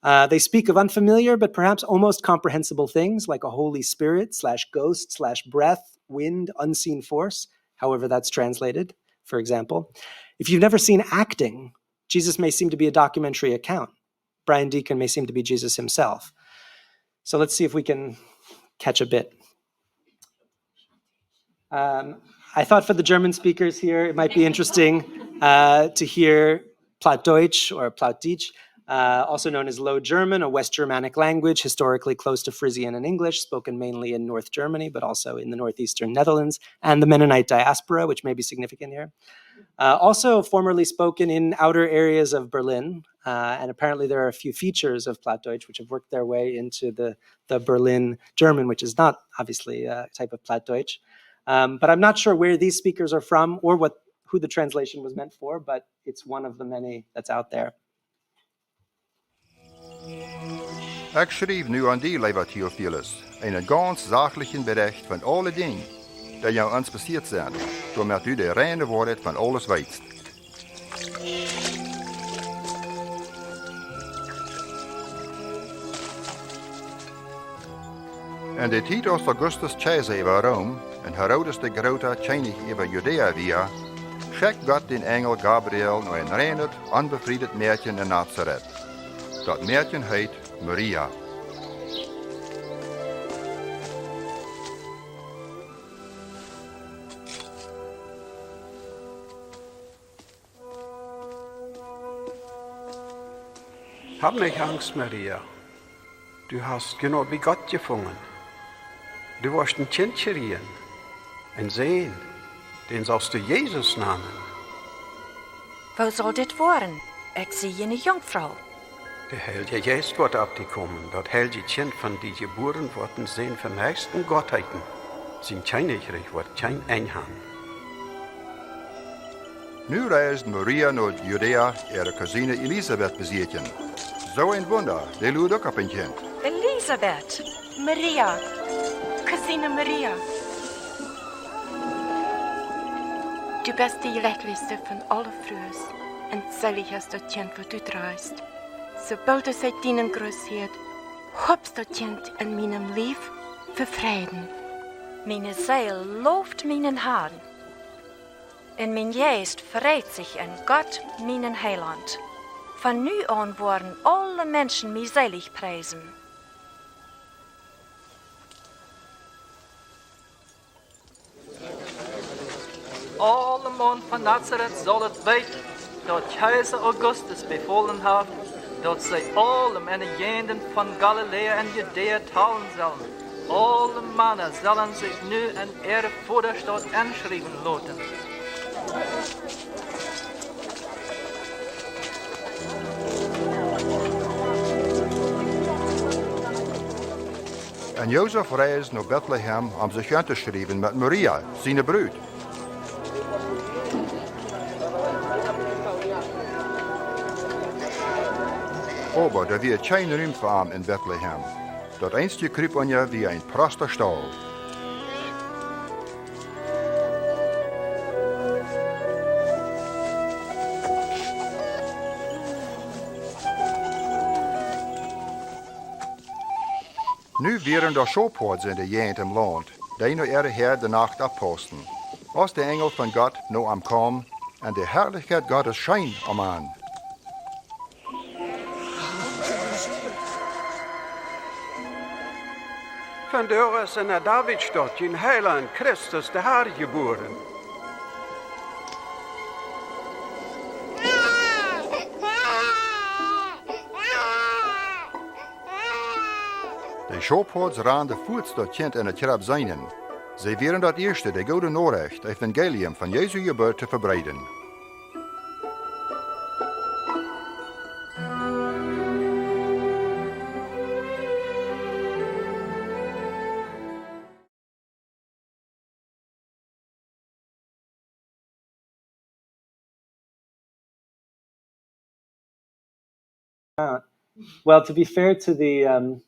They speak of unfamiliar but perhaps almost comprehensible things like a Holy Spirit /ghost /breath, wind, unseen force, however that's translated, for example. If you've never seen acting, Jesus may seem to be a documentary account. Brian Deacon may seem to be Jesus himself. So let's see if we can catch a bit. I thought for the German speakers here, it might be interesting to hear Plattdeutsch or Plattdeutsch, also known as Low German, a West Germanic language historically close to Frisian and English, spoken mainly in North Germany, but also in the northeastern Netherlands, and the Mennonite diaspora, which may be significant here. Also formerly spoken in outer areas of Berlin, and apparently there are a few features of Plattdeutsch which have worked their way into the Berlin German, which is not obviously a type of Plattdeutsch. But I'm not sure where these speakers are from or who the translation was meant for, but it's one of the many that's out there. Ik schrijf nu aan die, lieber Theophilus, einen ganz sachlichen Bericht von alle Dingen, die jou uns passiert sind, damit du die reine Wahrheit von alles weißt. In de tijd als Augustus Keizer über Rom en Herodes de Grote König über Judäa via, schickt Gott den Engel Gabriel naar een reiner, unbefriedet Mädchen in Nazareth. Dat Mädchen heet Maria. Hab nicht Angst, Maria. Du hast genau wie Gott gefunden. Du wirst ein Kind kriegen, ein Sohn, den sollst du Jesus nennen. Wo soll dit worden? Ik zie een Jungfrau. Der Heilige Geist wird abgekommen, dort heilige Kind von die geboren worden sind von höchsten Gottheiten. Sein Königreich wird kein Einhang. Nu reist Maria naar Judäa ihre Cousine Elisabeth besuchen. So ein Wunder, die loopt ook op een kind. Elisabeth. Maria. Cousine Maria. Du bist die lecklichste von alle Frühs und selig ist das Kind, wo du dreist. Sobald es seit deinen Großheit, Hoopst dat kind in mijn lief vervreden. Meine Seele lobt meinen Herrn. In mein Geist verrät sich in Gott, meinen Heiland. Von nu an worden alle Menschen mich selig preisen. Alle man van Nazareth zal het weten dat keizer Augustus bevolen heeft dat zij alle mannen jenden van Galilea en Judea talen zullen. Alle mannen zullen zich nu in eervoederstad inschrijven laten. En Jozef reist naar Bethlehem om zich in te schrijven met Maria, zijn bruid. Aber er wird geen ruimte voor hem in Bethlehem. Dat einzige Krippanje wie een prachtig stal. Nu wären er Schophoorts in de jent im Land, die nu ihre Herr de Nacht abposten. Als de Engel van God nu am kom en de Herrlichkeit Gottes schijn am aan. Vandaar is in Davidstad in heiland Christus de Heer geboren. De Schophoorts raanden voets dat kind in het grab zijnen. Zij wären dat eerste, de goede Noorrecht, evangelium van Jesu geboorte te verbreiden. Well, to be fair to the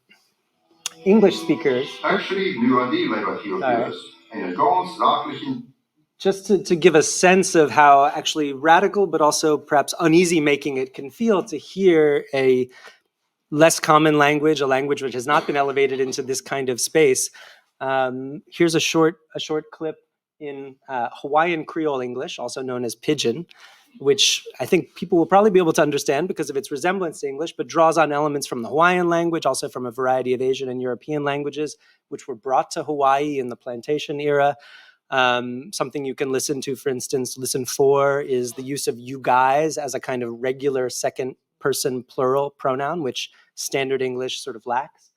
English speakers, just to give a sense of how actually radical but also perhaps uneasy making it can feel to hear a less common language, a language which has not been elevated into this kind of space. Here's a short clip in Hawaiian Creole English, also known as Pidgin, which I think people will probably be able to understand because of its resemblance to English, but draws on elements from the Hawaiian language, also from a variety of Asian and European languages, which were brought to Hawaii in the plantation era. Something you can listen to, for instance, listen for is the use of you guys as a kind of regular second person plural pronoun, which standard English sort of lacks.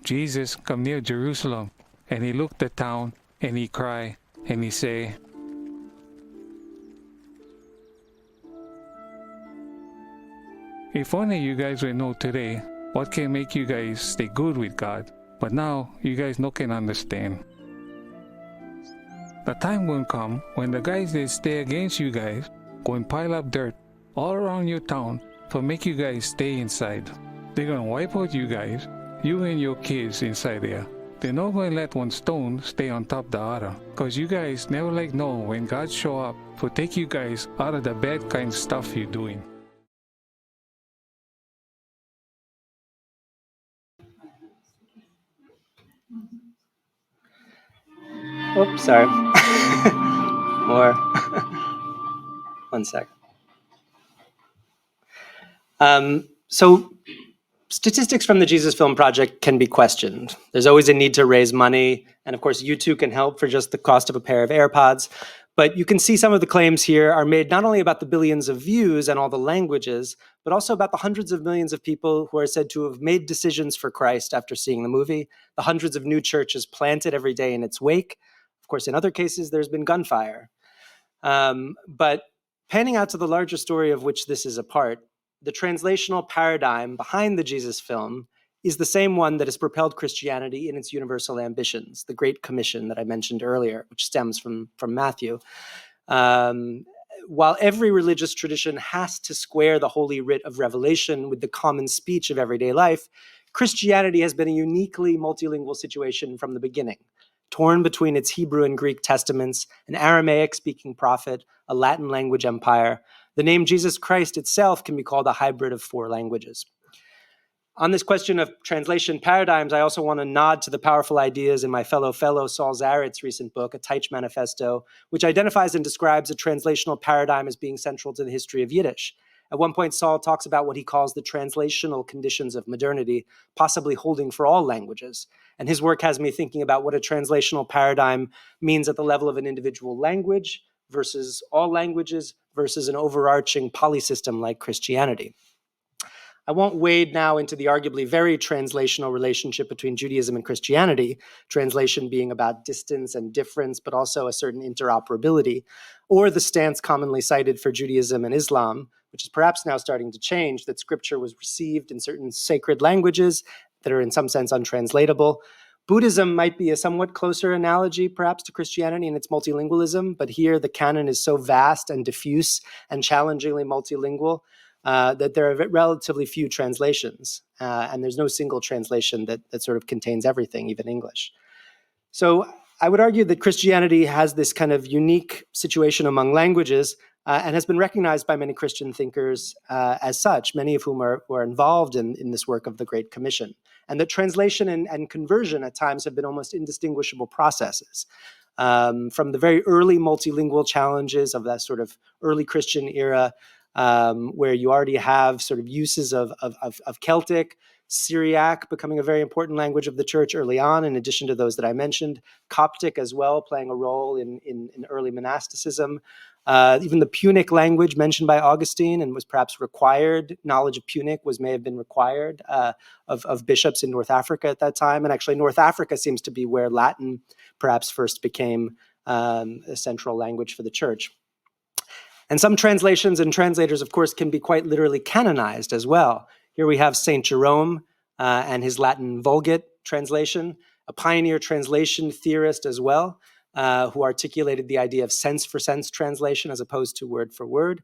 Jesus come near Jerusalem, and he looked the town, and he cry, and he say, if only you guys would know today what can make you guys stay good with God, but now you guys no can understand. The time will come when the guys that stay against you guys go and pile up dirt all around your town to make you guys stay inside. They're gonna wipe out you guys, you and your kids inside there. They're not going to let one stone stay on top of the other. Because you guys never know when God show up to take you guys out of the bad kind of stuff you're doing. Oops, sorry. More. One sec. So statistics from the Jesus Film Project can be questioned. There's always a need to raise money. And of course, you too can help for just the cost of a pair of AirPods. But you can see some of the claims here are made not only about the billions of views and all the languages, but also about the hundreds of millions of people who are said to have made decisions for Christ after seeing the movie, the hundreds of new churches planted every day in its wake. Of course, in other cases, there's been gunfire. But panning out to the larger story of which this is a part, the translational paradigm behind the Jesus film is the same one that has propelled Christianity in its universal ambitions, the Great Commission that I mentioned earlier, which stems from Matthew. While every religious tradition has to square the holy writ of revelation with the common speech of everyday life, Christianity has been a uniquely multilingual situation from the beginning, torn between its Hebrew and Greek testaments, an Aramaic-speaking prophet, a Latin language empire. The name Jesus Christ itself can be called a hybrid of 4 languages. On this question of translation paradigms, I also want to nod to the powerful ideas in my fellow Saul Zaret's recent book, A Teich Manifesto, which identifies and describes a translational paradigm as being central to the history of Yiddish. At one point, Saul talks about what he calls the translational conditions of modernity, possibly holding for all languages. And his work has me thinking about what a translational paradigm means at the level of an individual language versus all languages versus an overarching polysystem like Christianity. I won't wade now into the arguably very translational relationship between Judaism and Christianity, translation being about distance and difference, but also a certain interoperability, or the stance commonly cited for Judaism and Islam, which is perhaps now starting to change, that scripture was received in certain sacred languages that are in some sense untranslatable. Buddhism might be a somewhat closer analogy, perhaps, to Christianity in its multilingualism, but here the canon is so vast and diffuse and challengingly multilingual that there are relatively few translations, and there's no single translation that sort of contains everything, even English. So I would argue that Christianity has this kind of unique situation among languages and has been recognized by many Christian thinkers as such, many of whom were involved in this work of the Great Commission, and that translation and conversion at times have been almost indistinguishable processes. From the very early multilingual challenges of that sort of early Christian era, where you already have sort of uses of Celtic, Syriac becoming a very important language of the church early on, in addition to those that I mentioned, Coptic as well, playing a role in early monasticism. Even the Punic language mentioned by Augustine and was perhaps required, knowledge of Punic may have been required of bishops in North Africa at that time. And actually North Africa seems to be where Latin perhaps first became a central language for the church. And some translations and translators, of course, can be quite literally canonized as well. Here we have St. Jerome and his Latin Vulgate translation, a pioneer translation theorist as well, who articulated the idea of sense-for-sense translation as opposed to word for word.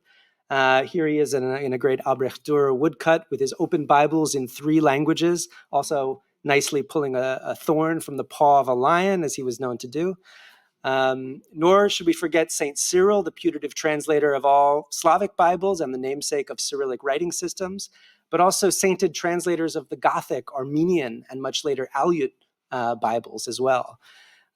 Here he is in a great Abrechtur woodcut with his open Bibles in 3 languages, also nicely pulling a thorn from the paw of a lion, as he was known to do. Nor should we forget St. Cyril, the putative translator of all Slavic Bibles and the namesake of Cyrillic writing systems, but also sainted translators of the Gothic, Armenian, and much later Aleut Bibles as well.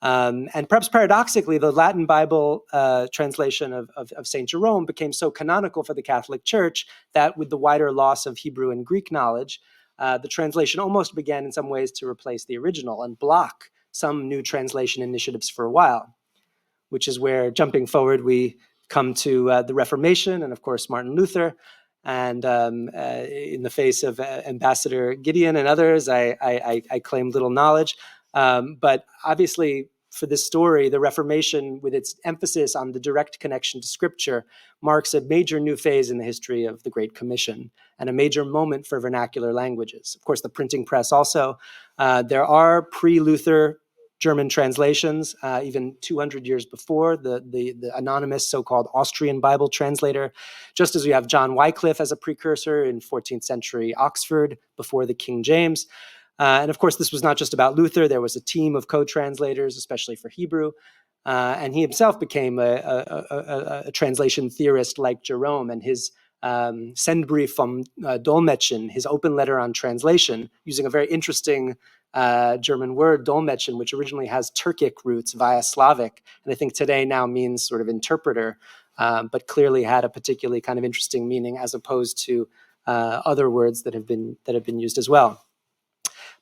And perhaps paradoxically, the Latin Bible translation of St. Jerome became so canonical for the Catholic Church that with the wider loss of Hebrew and Greek knowledge, the translation almost began in some ways to replace the original and block some new translation initiatives for a while, which is where, jumping forward, we come to the Reformation and, of course, Martin Luther. And in the face of Ambassador Gideon and others, I claim little knowledge. But obviously, for this story, the Reformation, with its emphasis on the direct connection to Scripture, marks a major new phase in the history of the Great Commission and a major moment for vernacular languages. Of course, the printing press also. There are pre-Luther German translations, even 200 years before, the anonymous so-called Austrian Bible translator, just as we have John Wycliffe as a precursor in 14th century Oxford before the King James. And of course, this was not just about Luther. There was a team of co-translators, especially for Hebrew. And he himself became a translation theorist like Jerome, and his Sendbrief vom Dolmetschen, his open letter on translation, using a very interesting German word, Dolmetschen, which originally has Turkic roots via Slavic, and I think today now means sort of interpreter, but clearly had a particularly kind of interesting meaning as opposed to other words that have been used as well.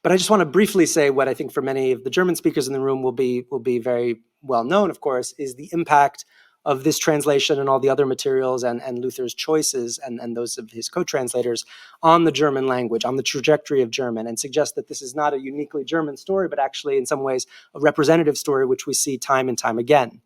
But I just want to briefly say what I think for many of the German speakers in the room will be very well known, of course, is the impact of this translation and all the other materials and Luther's choices and those of his co-translators on the German language, on the trajectory of German, and suggest that this is not a uniquely German story, but actually in some ways a representative story which we see time and time again.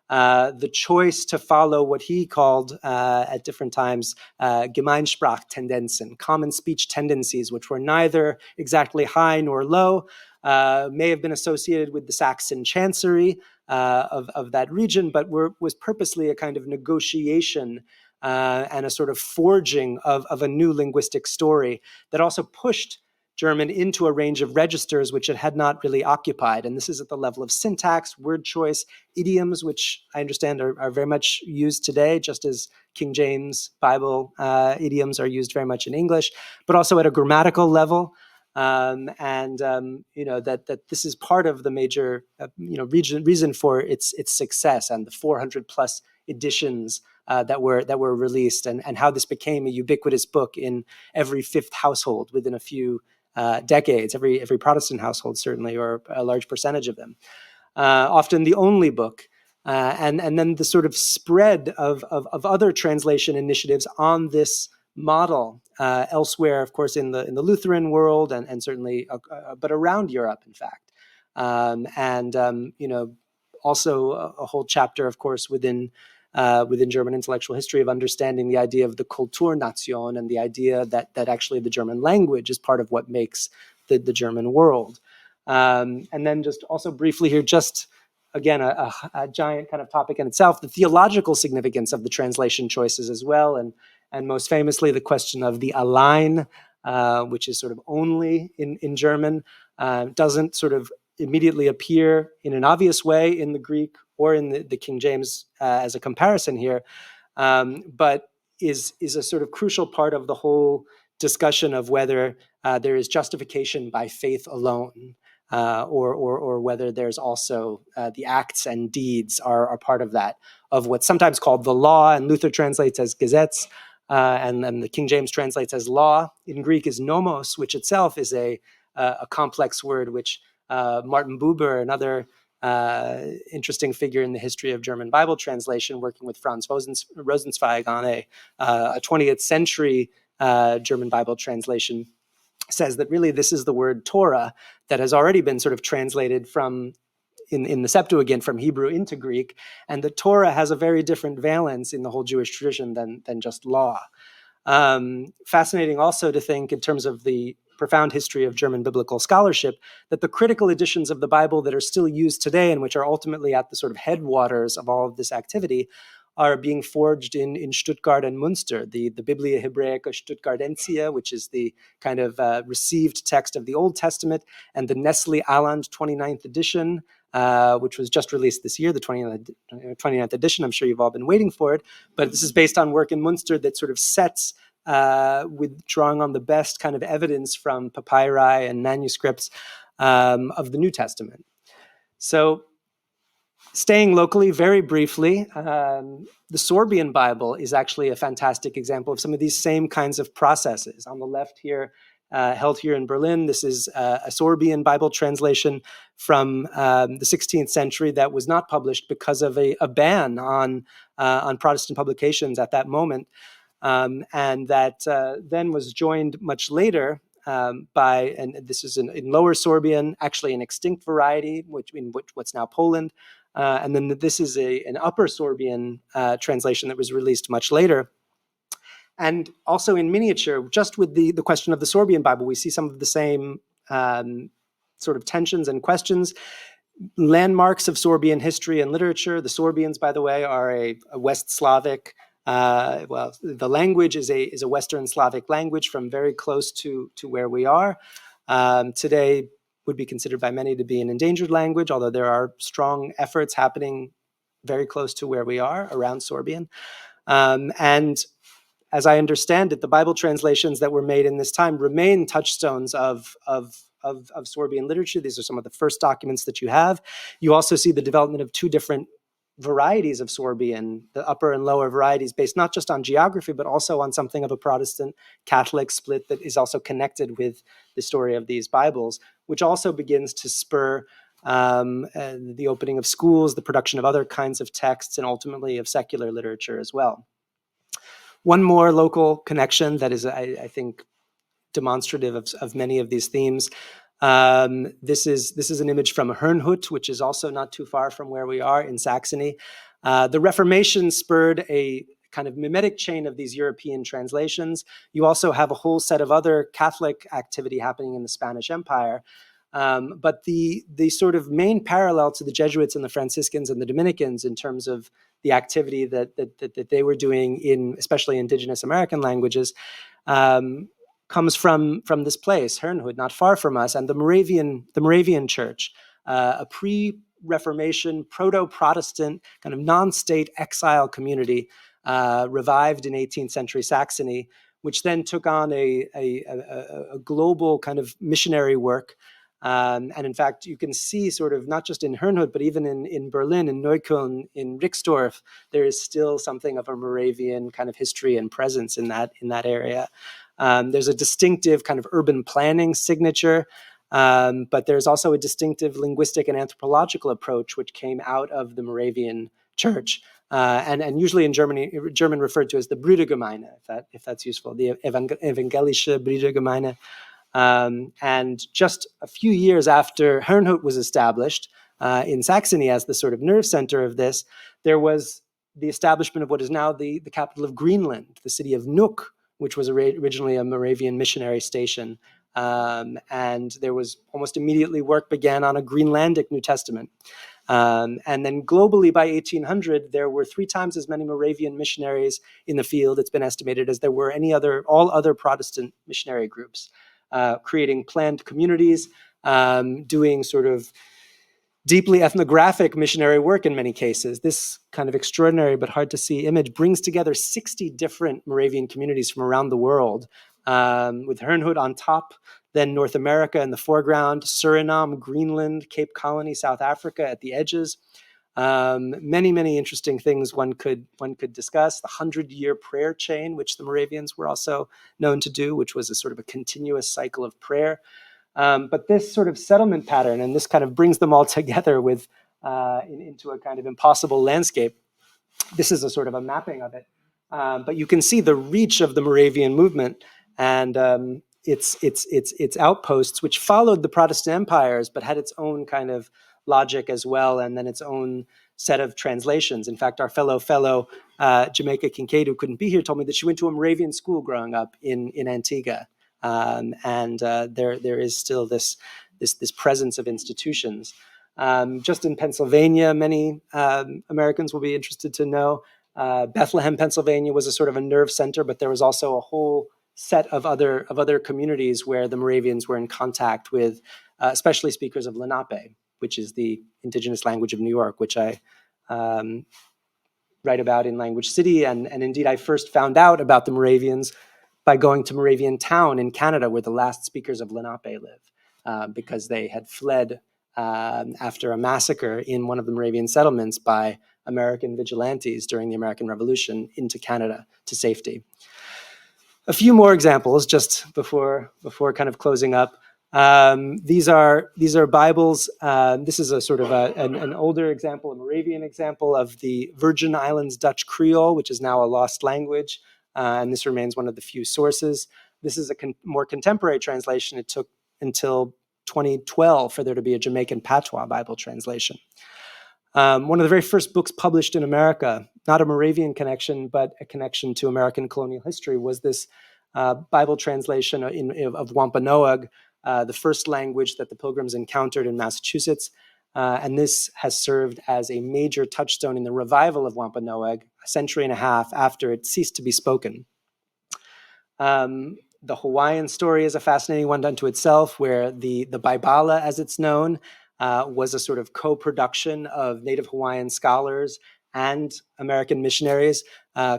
The choice to follow what he called at different times Gemeinsprachtendenzen, common speech tendencies, which were neither exactly high nor low, may have been associated with the Saxon chancery of that region, but was purposely a kind of negotiation and a sort of forging of a new linguistic story that also pushed German into a range of registers which it had not really occupied. And this is at the level of syntax, word choice, idioms, which I understand are very much used today, just as King James Bible idioms are used very much in English, but also at a grammatical level. That this is part of the major reason for its success and the 400 plus editions that were released, and how this became a ubiquitous book in every fifth household within a few decades, every Protestant household certainly, or a large percentage of them. Often the only book, and then the sort of spread of other translation initiatives on this model elsewhere, of course, in the Lutheran world, and certainly, but around Europe, in fact, also a whole chapter, of course, within German intellectual history of understanding the idea of the Kulturnation and the idea that actually the German language is part of what makes the German world. And then just also briefly here, just again, a giant kind of topic in itself, the theological significance of the translation choices as well, and most famously the question of the allein, which is sort of only in German, doesn't sort of immediately appear in an obvious way in the Greek or in the King James as a comparison here, but is a sort of crucial part of the whole discussion of whether there is justification by faith alone, or whether there's also the acts and deeds are part of that, of what's sometimes called the law, and Luther translates as Gesetz, and then the King James translates as law. In Greek is nomos, which itself is a complex word, which Martin Buber, another interesting figure in the history of German Bible translation, working with Franz Rosenzweig on a 20th century German Bible translation, says that really this is the word Torah that has already been sort of translated from in the Septuagint from Hebrew into Greek, and the Torah has a very different valence in the whole Jewish tradition than just law. Fascinating also to think in terms of the profound history of German biblical scholarship, that the critical editions of the Bible that are still used today and which are ultimately at the sort of headwaters of all of this activity are being forged in Stuttgart and Münster. The Biblia Hebraica Stuttgartensia, which is the kind of received text of the Old Testament, and the Nestle Aland 29th edition, which was just released this year, the 29th edition. I'm sure you've all been waiting for it, but this is based on work in Münster that sort of sets, with drawing on the best kind of evidence from papyri and manuscripts of the New Testament. So staying locally, very briefly, the Sorbian Bible is actually a fantastic example of some of these same kinds of processes. On the left here, held here in Berlin, this is a Sorbian Bible translation from the 16th century that was not published because of a ban on Protestant publications at that moment, and that then was joined much later by, and this is in Lower Sorbian, actually an extinct variety, what's now Poland. And then this is an Upper Sorbian translation that was released much later. And also in miniature, just with the question of the Sorbian Bible, we see some of the same sort of tensions and questions. Landmarks of Sorbian history and literature. The Sorbians, by the way, are a West Slavic, the language is a Western Slavic language from very close to where we are. Today, would be considered by many to be an endangered language, although there are strong efforts happening very close to where we are around Sorbian. And as I understand it, the Bible translations that were made in this time remain touchstones of Sorbian literature. These are some of the first documents that you have. You also see the development of two different varieties of Sorbian, the upper and lower varieties, based not just on geography, but also on something of a Protestant Catholic split that is also connected with the story of these Bibles, which also begins to spur the opening of schools, the production of other kinds of texts, and ultimately of secular literature as well. One more local connection that is, I think, demonstrative of many of these themes. This is an image from Herrnhut, which is also not too far from where we are in Saxony. The Reformation spurred a kind of mimetic chain of these European translations. You also have a whole set of other Catholic activity happening in the Spanish Empire. But the sort of main parallel to the Jesuits and the Franciscans and the Dominicans in terms of the activity that they were doing in especially indigenous American languages comes from this place, Herrnhut, not far from us, and the Moravian Church, a pre-Reformation, proto-Protestant, kind of non-state exile community, revived in 18th century Saxony, which then took on a global kind of missionary work. And in fact, you can see sort of not just in Herrnhut, but even in Berlin, in Neukölln, in Rixdorf, there is still something of a Moravian kind of history and presence in that area. There's a distinctive kind of urban planning signature, but there's also a distinctive linguistic and anthropological approach which came out of the Moravian Church. And usually in German referred to as the Brüdergemeine, if that's useful, the evangelische Brüdergemeine. And just a few years after Herrnhut was established in Saxony as the sort of nerve center of this, there was the establishment of what is now the capital of Greenland, the city of Nuuk, which was originally a Moravian missionary station. And there was almost immediately work began on a Greenlandic New Testament. And then globally by 1800, there were 3 times as many Moravian missionaries in the field, it's been estimated, as there were all other Protestant missionary groups, creating planned communities, doing sort of deeply ethnographic missionary work in many cases. This kind of extraordinary but hard to see image brings together 60 different Moravian communities from around the world, with Herrnhut on top, then North America in the foreground, Suriname, Greenland, Cape Colony, South Africa at the edges. Many, many interesting things one could discuss. The 100-year prayer chain, which the Moravians were also known to do, which was a sort of a continuous cycle of prayer. But this sort of settlement pattern, and this kind of brings them all together with into a kind of impossible landscape. This is a sort of a mapping of it. But you can see the reach of the Moravian movement and its outposts, which followed the Protestant empires, but had its own kind of logic as well, and then its own set of translations. In fact, our fellow Jamaica Kincaid, who couldn't be here, told me that she went to a Moravian school growing up in Antigua. There is still this presence of institutions. Just in Pennsylvania, many Americans will be interested to know, Bethlehem, Pennsylvania was a sort of a nerve center, but there was also a whole set of other communities where the Moravians were in contact with, especially speakers of Lenape, which is the indigenous language of New York, which I write about in Language City. And indeed, I first found out about the Moravians by going to Moravian Town in Canada, where the last speakers of Lenape live, because they had fled after a massacre in one of the Moravian settlements by American vigilantes during the American Revolution into Canada to safety. A few more examples just before kind of closing up. These are Bibles. This is a sort of an older example, a Moravian example of the Virgin Islands Dutch Creole, which is now a lost language, and this remains one of the few sources. This is a more contemporary translation. It took until 2012 for there to be a Jamaican Patois Bible translation. One of the very first books published in America, not a Moravian connection, but a connection to American colonial history, was this Bible translation of Wampanoag, the first language that the Pilgrims encountered in Massachusetts. And this has served as a major touchstone in the revival of Wampanoag a century and a half after it ceased to be spoken. The Hawaiian story is a fascinating one unto itself, where the Baibala, as it's known, was a sort of co-production of Native Hawaiian scholars and American missionaries,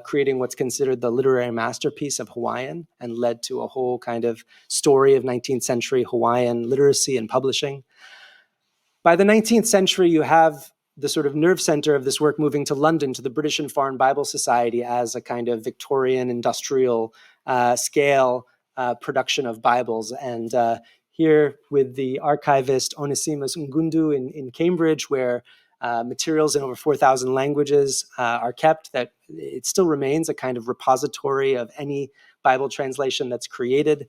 creating what's considered the literary masterpiece of Hawaiian, and led to a whole kind of story of 19th century Hawaiian literacy and publishing. By the 19th century, you have the sort of nerve center of this work moving to London, to the British and Foreign Bible Society, as a kind of Victorian industrial scale production of Bibles. And here with the archivist Onesimus Ngundu in Cambridge, where materials in over 4,000 languages are kept, that it still remains a kind of repository of any Bible translation that's created.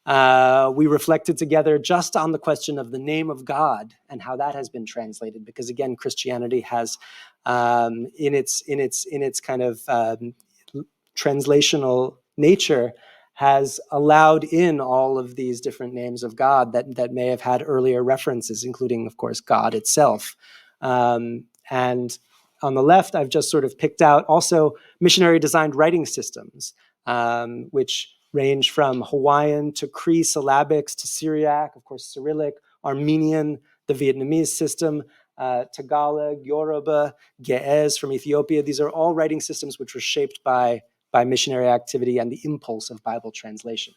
We reflected together just on the question of the name of God and how that has been translated, because again, Christianity has, in its kind of translational nature, has allowed in all of these different names of God that may have had earlier references, including, of course, God itself. And on the left, I've just sort of picked out also missionary designed writing systems, which range from Hawaiian to Cree syllabics to Syriac, of course, Cyrillic, Armenian, the Vietnamese system, Tagalog, Yoruba, Ge'ez from Ethiopia. These are all writing systems which were shaped by missionary activity and the impulse of Bible translation.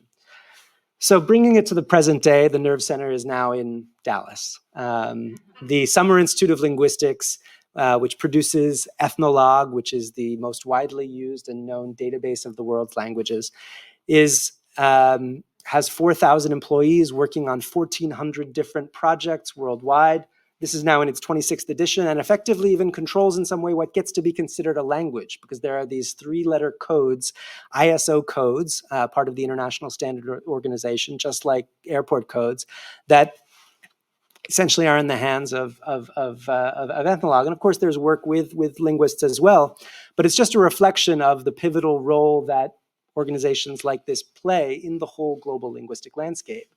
So bringing it to the present day, the Nerve Center is now in Dallas. The Summer Institute of Linguistics, which produces Ethnologue, which is the most widely used and known database of the world's languages, has 4,000 employees working on 1,400 different projects worldwide. This is now in its 26th edition and effectively even controls in some way what gets to be considered a language, because there are these 3-letter codes, ISO codes, part of the International Standard Organization, just like airport codes, that essentially are in the hands of Ethnologue. And of course, there's work with linguists as well, but it's just a reflection of the pivotal role that organizations like this play in the whole global linguistic landscape.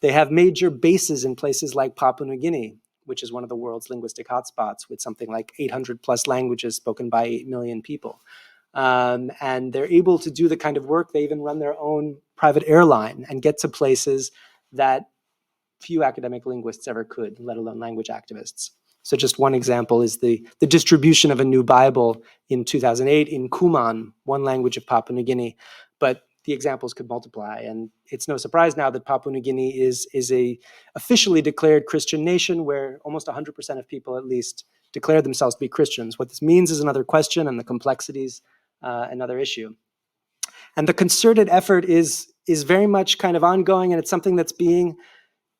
They have major bases in places like Papua New Guinea, which is one of the world's linguistic hotspots with something like 800 plus languages spoken by 8 million people. And they're able to do the kind of work, they even run their own private airline and get to places that few academic linguists ever could, let alone language activists. So just one example is the distribution of a new Bible in 2008 in Kuman, one language of Papua New Guinea. But the examples could multiply. And it's no surprise now that Papua New Guinea is a officially declared Christian nation where almost 100% of people at least declare themselves to be Christians. What this means is another question, and the complexities, another issue. And the concerted effort is very much kind of ongoing, and it's something that's being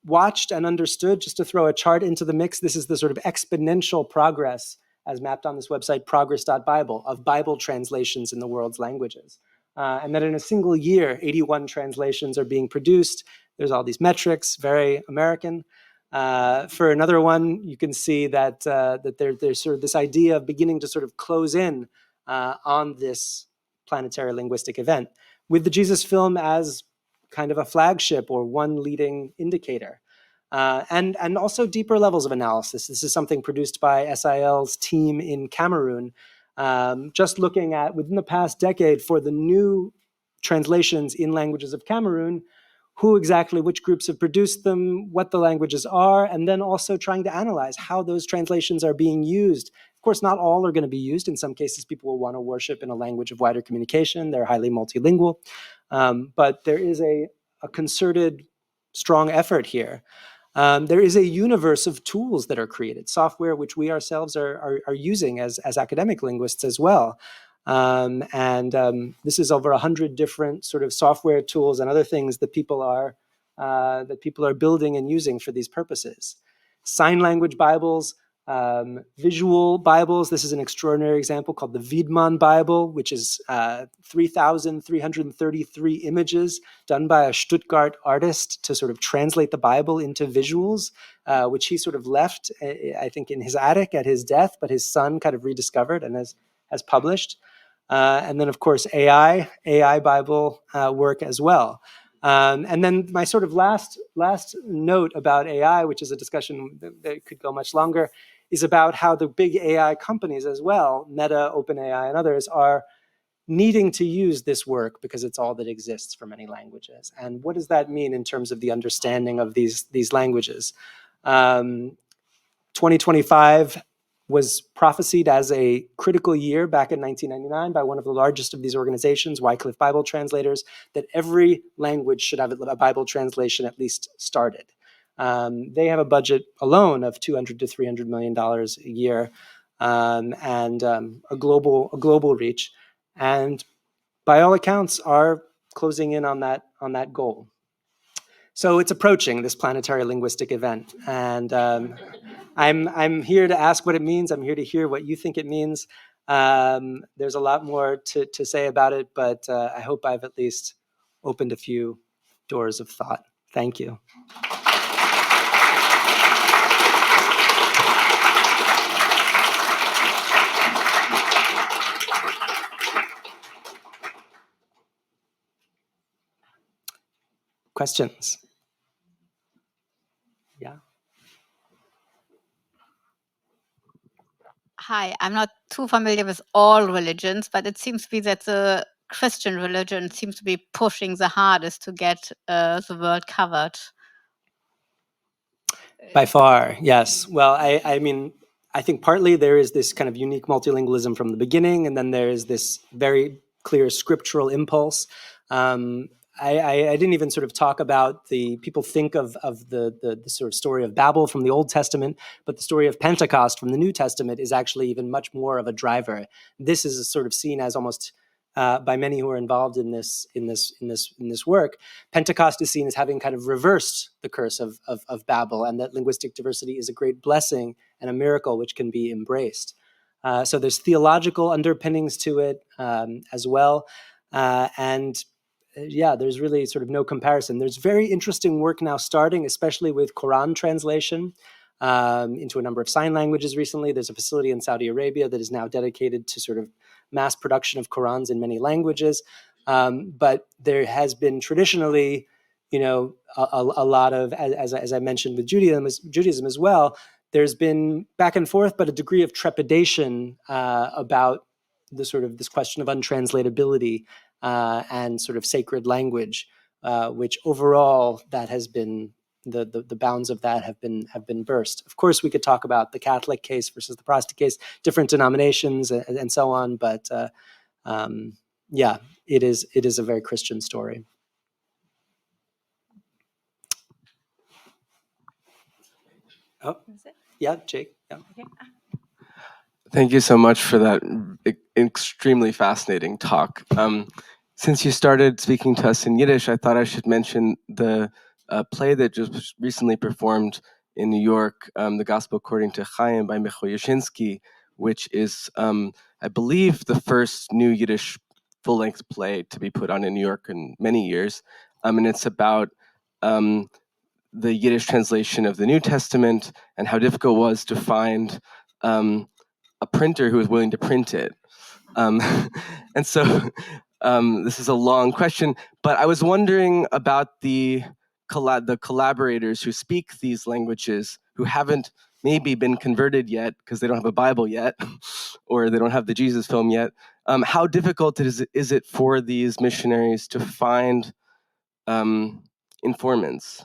watched and understood. Just to throw a chart into the mix, this is the sort of exponential progress, as mapped on this website, progress.bible, of Bible translations in the world's languages. And that in a single year, 81 translations are being produced. There's all these metrics, very American. For another one, you can see that there's sort of this idea of beginning to sort of close in on this planetary linguistic event, with the Jesus film as kind of a flagship or one leading indicator. And also deeper levels of analysis. This is something produced by SIL's team in Cameroon, just looking at, within the past decade, for the new translations in languages of Cameroon, which groups have produced them, what the languages are, and then also trying to analyze how those translations are being used. Of course, not all are going to be used. In some cases, people will want to worship in a language of wider communication. They're highly multilingual. But there is a concerted, strong effort here. There is a universe of tools that are created, software which we ourselves are using as academic linguists as well. This is over 100 different sort of software tools and other things that people are building and using for these purposes. Sign language Bibles, visual Bibles. This is an extraordinary example called the Wiedmann Bible, which is 3,333 images done by a Stuttgart artist to sort of translate the Bible into visuals, which he sort of left, I think, in his attic at his death, but his son kind of rediscovered and has published. And then, of course, AI Bible work as well. And then my sort of last note about AI, which is a discussion that could go much longer, is about how the big AI companies as well, Meta, OpenAI, and others, are needing to use this work because it's all that exists for many languages. And what does that mean in terms of the understanding of these languages? 2025 was prophesied as a critical year back in 1999 by one of the largest of these organizations, Wycliffe Bible Translators, that every language should have a Bible translation at least started. They have a budget alone of $200 to $300 million a year, and a global reach, and by all accounts are closing in on that goal. So it's approaching, this planetary linguistic event, and I'm here to ask what it means. I'm here to hear what you think it means. There's a lot more to say about it, but I hope I've at least opened a few doors of thought. Thank you. Questions? Yeah. Hi, I'm not too familiar with all religions, but it seems to be that the Christian religion seems to be pushing the hardest to get the world covered. By far, yes. Well, I mean, I think partly there is this kind of unique multilingualism from the beginning, and then there is this very clear scriptural impulse. I didn't even sort of talk about people think of the sort of story of Babel from the Old Testament, but the story of Pentecost from the New Testament is actually even much more of a driver. This is sort of seen as almost by many who are involved in this work. Pentecost is seen as having kind of reversed the curse of Babel, and that linguistic diversity is a great blessing and a miracle which can be embraced. So there's theological underpinnings to it as well, and yeah, there's really sort of no comparison. There's very interesting work now starting, especially with Quran translation into a number of sign languages recently. There's a facility in Saudi Arabia that is now dedicated to sort of mass production of Qurans in many languages. But there has been traditionally, a lot of, as I mentioned with Judaism as well, there's been back and forth, but a degree of trepidation about the sort of this question of untranslatability and sort of sacred language, which overall that has been the bounds of that have been burst. Of course, we could talk about the Catholic case versus the Protestant case, different denominations and so on, but yeah, it is a very Christian story. Oh, yeah, Jake. Yeah. Okay. Thank you so much for that extremely fascinating talk. Since you started speaking to us in Yiddish, I thought I should mention the play that just recently performed in New York, The Gospel According to Chaim by Michal Yashinsky, which is, I believe, the first new Yiddish full-length play to be put on in New York in many years. And it's about the Yiddish translation of the New Testament and how difficult it was to find a printer who was willing to print it. And so this is a long question, but I was wondering about the collaborators who speak these languages who haven't maybe been converted yet because they don't have a Bible yet, or they don't have the Jesus film yet. How difficult is it for these missionaries to find informants?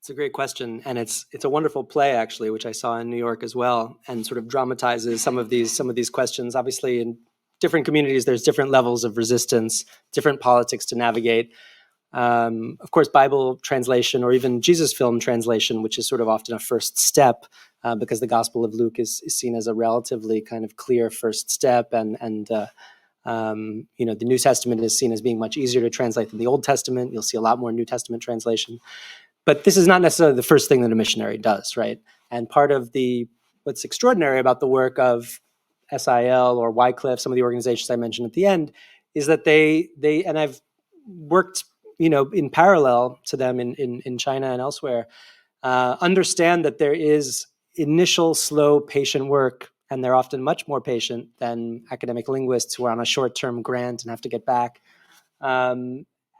It's a great question, and it's a wonderful play actually, which I saw in New York as well, and sort of dramatizes some of these questions. Obviously, in different communities, there's different levels of resistance, different politics to navigate. Of course, Bible translation or even Jesus film translation, which is sort of often a first step, because the Gospel of Luke is seen as a relatively kind of clear first step, and the New Testament is seen as being much easier to translate than the Old Testament. You'll see a lot more New Testament translation. But this is not necessarily the first thing that a missionary does, right? And part of what's extraordinary about the work of SIL or Wycliffe, some of the organizations I mentioned at the end, is that they and I've worked, in parallel to them in China and elsewhere, understand that there is initial, slow, patient work, and they're often much more patient than academic linguists who are on a short-term grant and have to get back.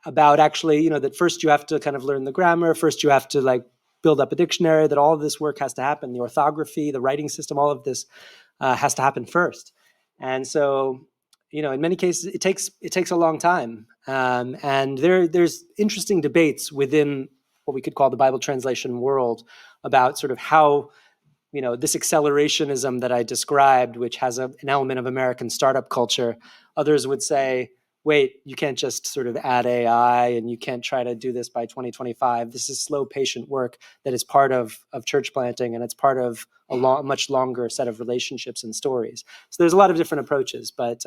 About actually, that first you have to kind of learn the grammar, first you have to build up a dictionary, that all of this work has to happen, the orthography, the writing system, all of this has to happen first. And so, in many cases, it takes a long time. And there's interesting debates within what we could call the Bible translation world about sort of how, this accelerationism that I described, which has an element of American startup culture, others would say, wait, you can't just sort of add AI and you can't try to do this by 2025. This is slow, patient work that is part of church planting, and it's part of a much longer set of relationships and stories. So there's a lot of different approaches, but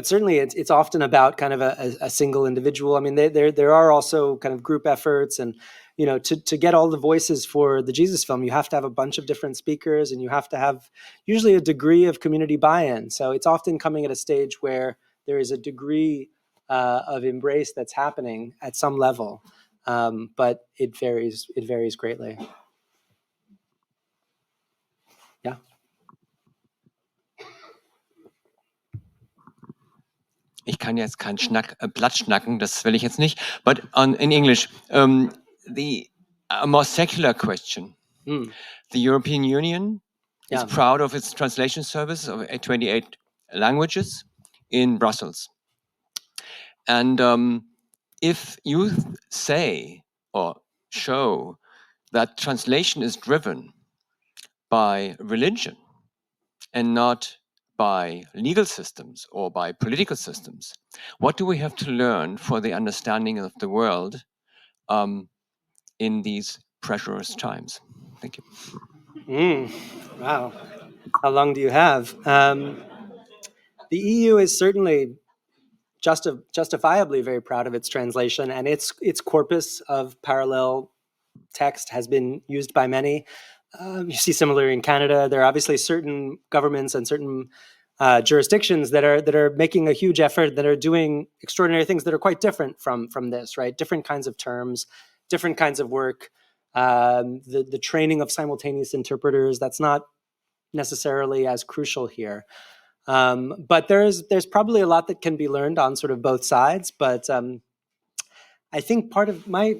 certainly it's often about kind of a single individual. I mean, there are also kind of group efforts, and to get all the voices for the Jesus film, you have to have a bunch of different speakers, and you have to have usually a degree of community buy-in. So it's often coming at a stage where there is a degree of embrace that's happening at some level, but it varies greatly. Yeah. Ich kann jetzt keinen Blatt schnacken, das will ich jetzt nicht. But in English, a more secular question. The European Union is proud of its translation service of 28 languages. in Brussels. And if you say or show that translation is driven by religion and not by legal systems or by political systems, what do we have to learn for the understanding of the world in these pressurous times? Thank you. Wow. How long do you have? The EU is certainly justifiably very proud of its translation, and its corpus of parallel text has been used by many. You see similarly in Canada. There are obviously certain governments and certain jurisdictions that are making a huge effort, that are doing extraordinary things that are quite different from this, right? Different kinds of terms, different kinds of work. The training of simultaneous interpreters, that's not necessarily as crucial here. But there's probably a lot that can be learned on sort of both sides. But I think part of my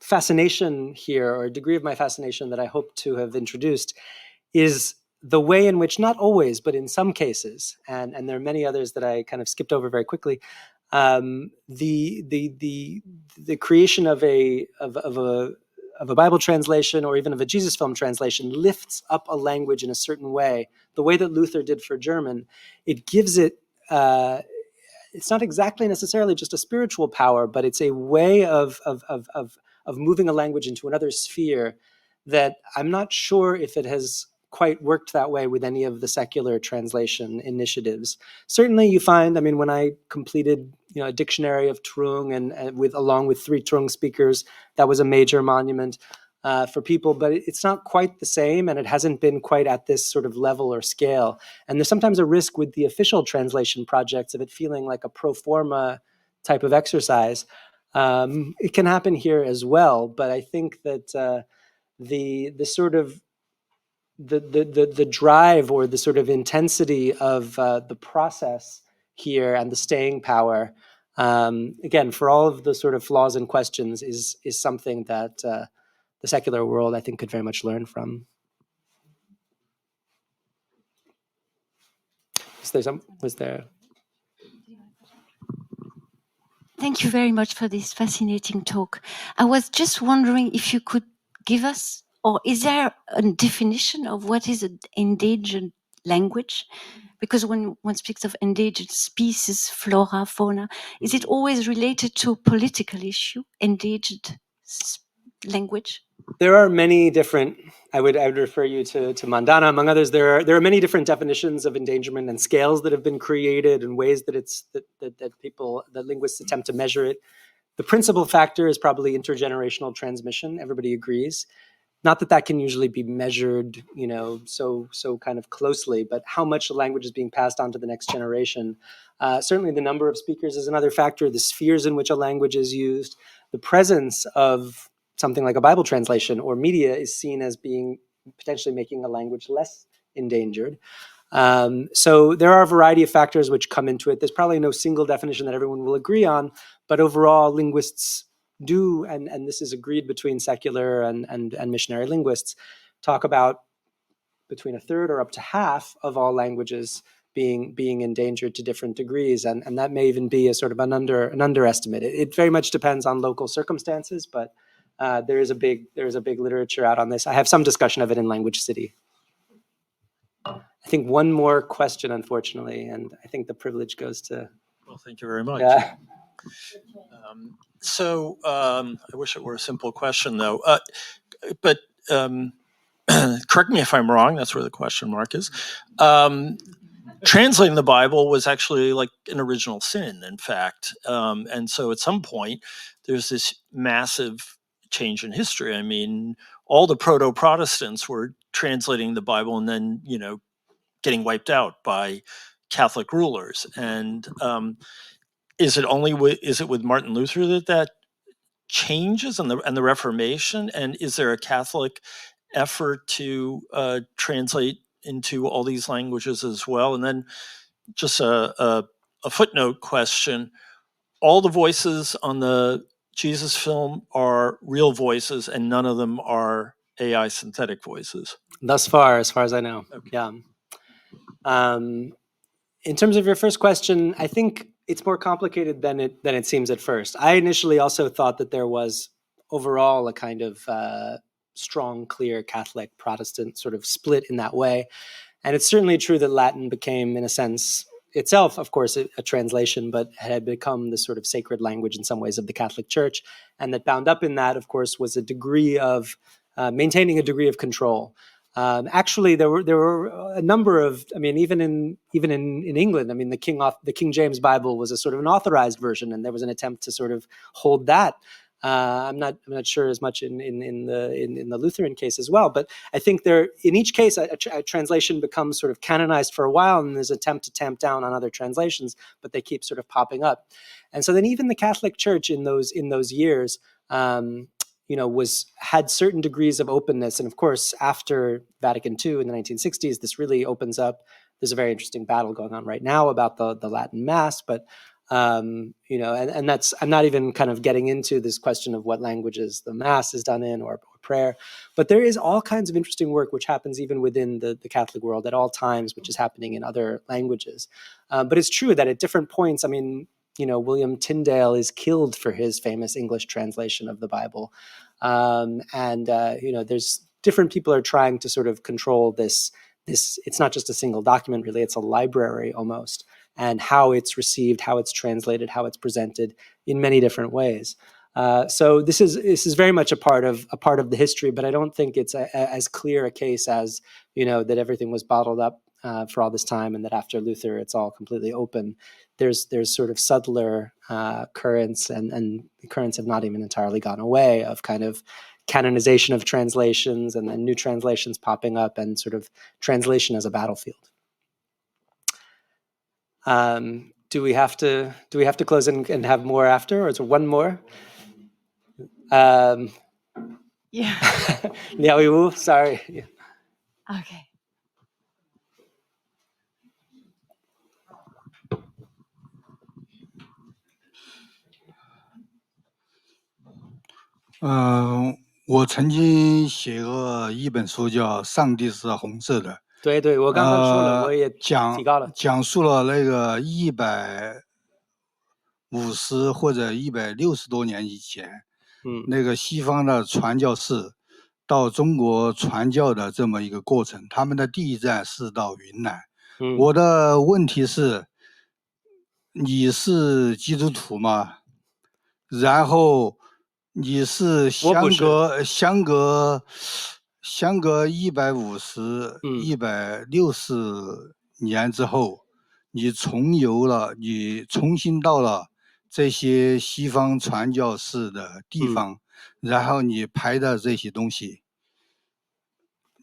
fascination here, or a degree of my fascination that I hope to have introduced, is the way in which, not always, but in some cases, and there are many others that I kind of skipped over very quickly, the creation of a Bible translation or even of a Jesus film translation lifts up a language in a certain way, the way that Luther did for German. It gives it, it's not exactly necessarily just a spiritual power, but it's a way of moving a language into another sphere that I'm not sure if it has quite worked that way with any of the secular translation initiatives. Certainly you find, I mean, when I completed a dictionary of Trung and along with 3 Trung speakers, that was a major monument for people, but it's not quite the same, and it hasn't been quite at this sort of level or scale. And there's sometimes a risk with the official translation projects of it feeling like a pro forma type of exercise. It can happen here as well, but I think that the sort of the drive or the sort of intensity of the process here and the staying power, again, for all of the sort of flaws and questions, is something that the secular world, I think, could very much learn from. Was there? Thank you very much for this fascinating talk. I was just wondering if you could give us, or is there a definition of what is an endangered language? Because when one speaks of endangered species, flora, fauna, is it always related to a political issue, endangered language? There are many different, I would refer you to Mandana, among others. There are many different definitions of endangerment and scales that have been created and ways that that linguists attempt to measure it. The principal factor is probably intergenerational transmission. Everybody agrees. Not that can usually be measured, so kind of closely, but how much the language is being passed on to the next generation. Certainly the number of speakers is another factor, the spheres in which a language is used. The presence of something like a Bible translation or media is seen as being potentially making a language less endangered. So there are a variety of factors which come into it. There's probably no single definition that everyone will agree on, but overall linguists do, and this is agreed between secular and missionary linguists, talk about between a third or up to half of all languages being endangered to different degrees, and that may even be a sort of an underestimate. It very much depends on local circumstances, but there is a big literature out on this. I have some discussion of it in Language City. I think one more question, unfortunately, and I think the privilege goes to. Well, thank you very much. Yeah. I wish it were a simple question, though. But correct me if I'm wrong. That's where the question mark is. Translating the Bible was actually like an original sin, in fact. And so at some point, there's this massive change in history. I mean, all the proto-Protestants were translating the Bible and then, getting wiped out by Catholic rulers. And is it with Martin Luther that changes and the Reformation? And is there a Catholic effort to translate into all these languages as well? And then just a footnote question: all the voices on the Jesus film are real voices, and none of them are AI synthetic voices. Thus far, as I know, okay. Yeah. In terms of your first question, I think it's more complicated than it seems at first. I initially also thought that there was overall a kind of strong, clear Catholic Protestant sort of split in that way. And it's certainly true that Latin became, in a sense, itself, of course, a translation, but had become the sort of sacred language in some ways of the Catholic Church. And that bound up in that, of course, was a degree of maintaining a degree of control. Actually, there were a number of, I mean, even in England, I mean, the King James Bible was a sort of an authorized version, and there was an attempt to sort of hold that. I'm not sure as much in the Lutheran case as well, but I think in each case a translation becomes sort of canonized for a while, and there's an attempt to tamp down on other translations, but they keep sort of popping up. And so then even the Catholic Church in those years, had certain degrees of openness. And of course, after Vatican II in the 1960s, this really opens up. There's a very interesting battle going on right now about the Latin Mass, but and that's, I'm not even kind of getting into this question of what languages the Mass is done in or prayer, but there is all kinds of interesting work which happens even within the Catholic world at all times, which is happening in other languages. But it's true that at different points, I mean, William Tyndale is killed for his famous English translation of the Bible. There's different people are trying to sort of control this, it's not just a single document, really, it's a library almost, and how it's received, how it's translated, how it's presented in many different ways. So this is very much a part of the history, but I don't think it's as clear a case as, that everything was bottled up for all this time, and that after Luther it's all completely open. There's sort of subtler currents, and the currents have not even entirely gone away, of kind of canonization of translations and then new translations popping up, and sort of translation as a battlefield. Do we have to close and have more after, or is there one more? Yeah. Liao Yu, sorry. Okay.嗯，我曾经写过一本书，叫《上帝是红色的》。对，我刚刚说了，我也提高了。讲述了那个150或者160多年以前，那个西方的传教士到中国传教的这么一个过程。他们的第一站是到云南。我的问题是，你是基督徒吗？然后你是相隔150、160年之后，你重新到了这些西方传教士的地方，然后你拍的这些东西，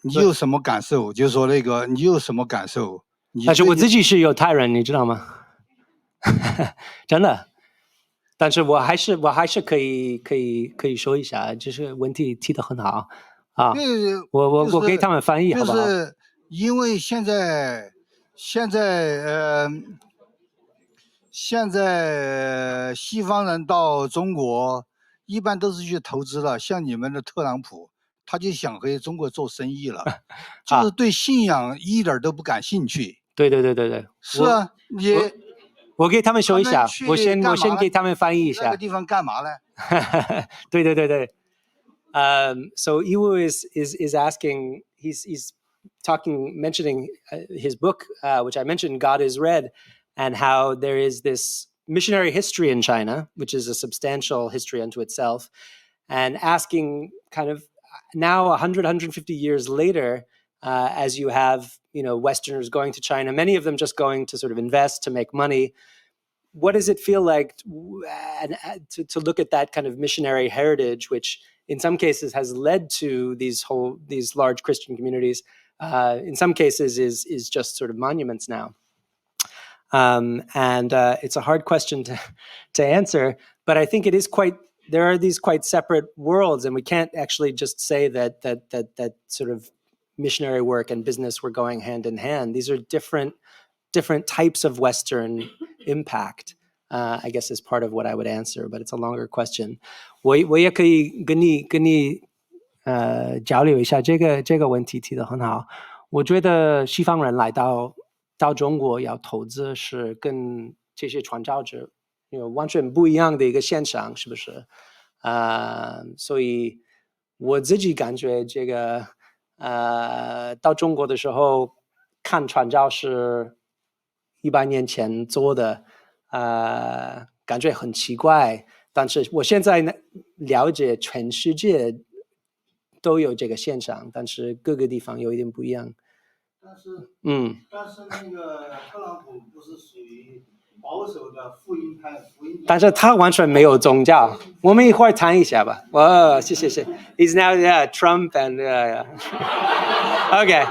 你有什么感受？就是说你有什么感受？但是我自己是犹太人，你知道吗？真的。但是我还是可以说一下，就是问题提得很好啊。我给他们翻译好不好？就是因为现在西方人到中国一般都是去投资了，像你们的特朗普，他就想回中国做生意了，就是对信仰一点都不感兴趣。对。是啊，我给他们说一下，我先给他们翻译一下。那个地方干嘛呢？对。So Iwu is asking, he's mentioning his book, which I mentioned, God is Red, and how there is this missionary history in China, which is a substantial history unto itself, and asking kind of now 150 years later, as you have, Westerners going to China, many of them just going to sort of invest, to make money. What does it feel like to look at that kind of missionary heritage, which in some cases has led to these large Christian communities, in some cases is just sort of monuments now. It's a hard question to answer, but I think it is there are these quite separate worlds, and we can't actually just say that sort of missionary work and business were going hand in hand. These are different types of Western impact, I guess, is part of what I would answer, but it's a longer question. 我也可以跟你交流一下，这个问题提得很好。我觉得西方人来到到中国要投资是跟这些传教者完全不一样的一个现象，是不是？所以我自己感觉这个到中国的时候看传教是100年前做的，感觉很奇怪。但是我现在了解全世界都有这个现象，但是各个地方有一点不一样。但是那个特朗普不是属于保守的福音派，但是他完全没有宗教。我们一会儿谈一下吧。哇，谢谢。He's now Trump and yeah. Okay.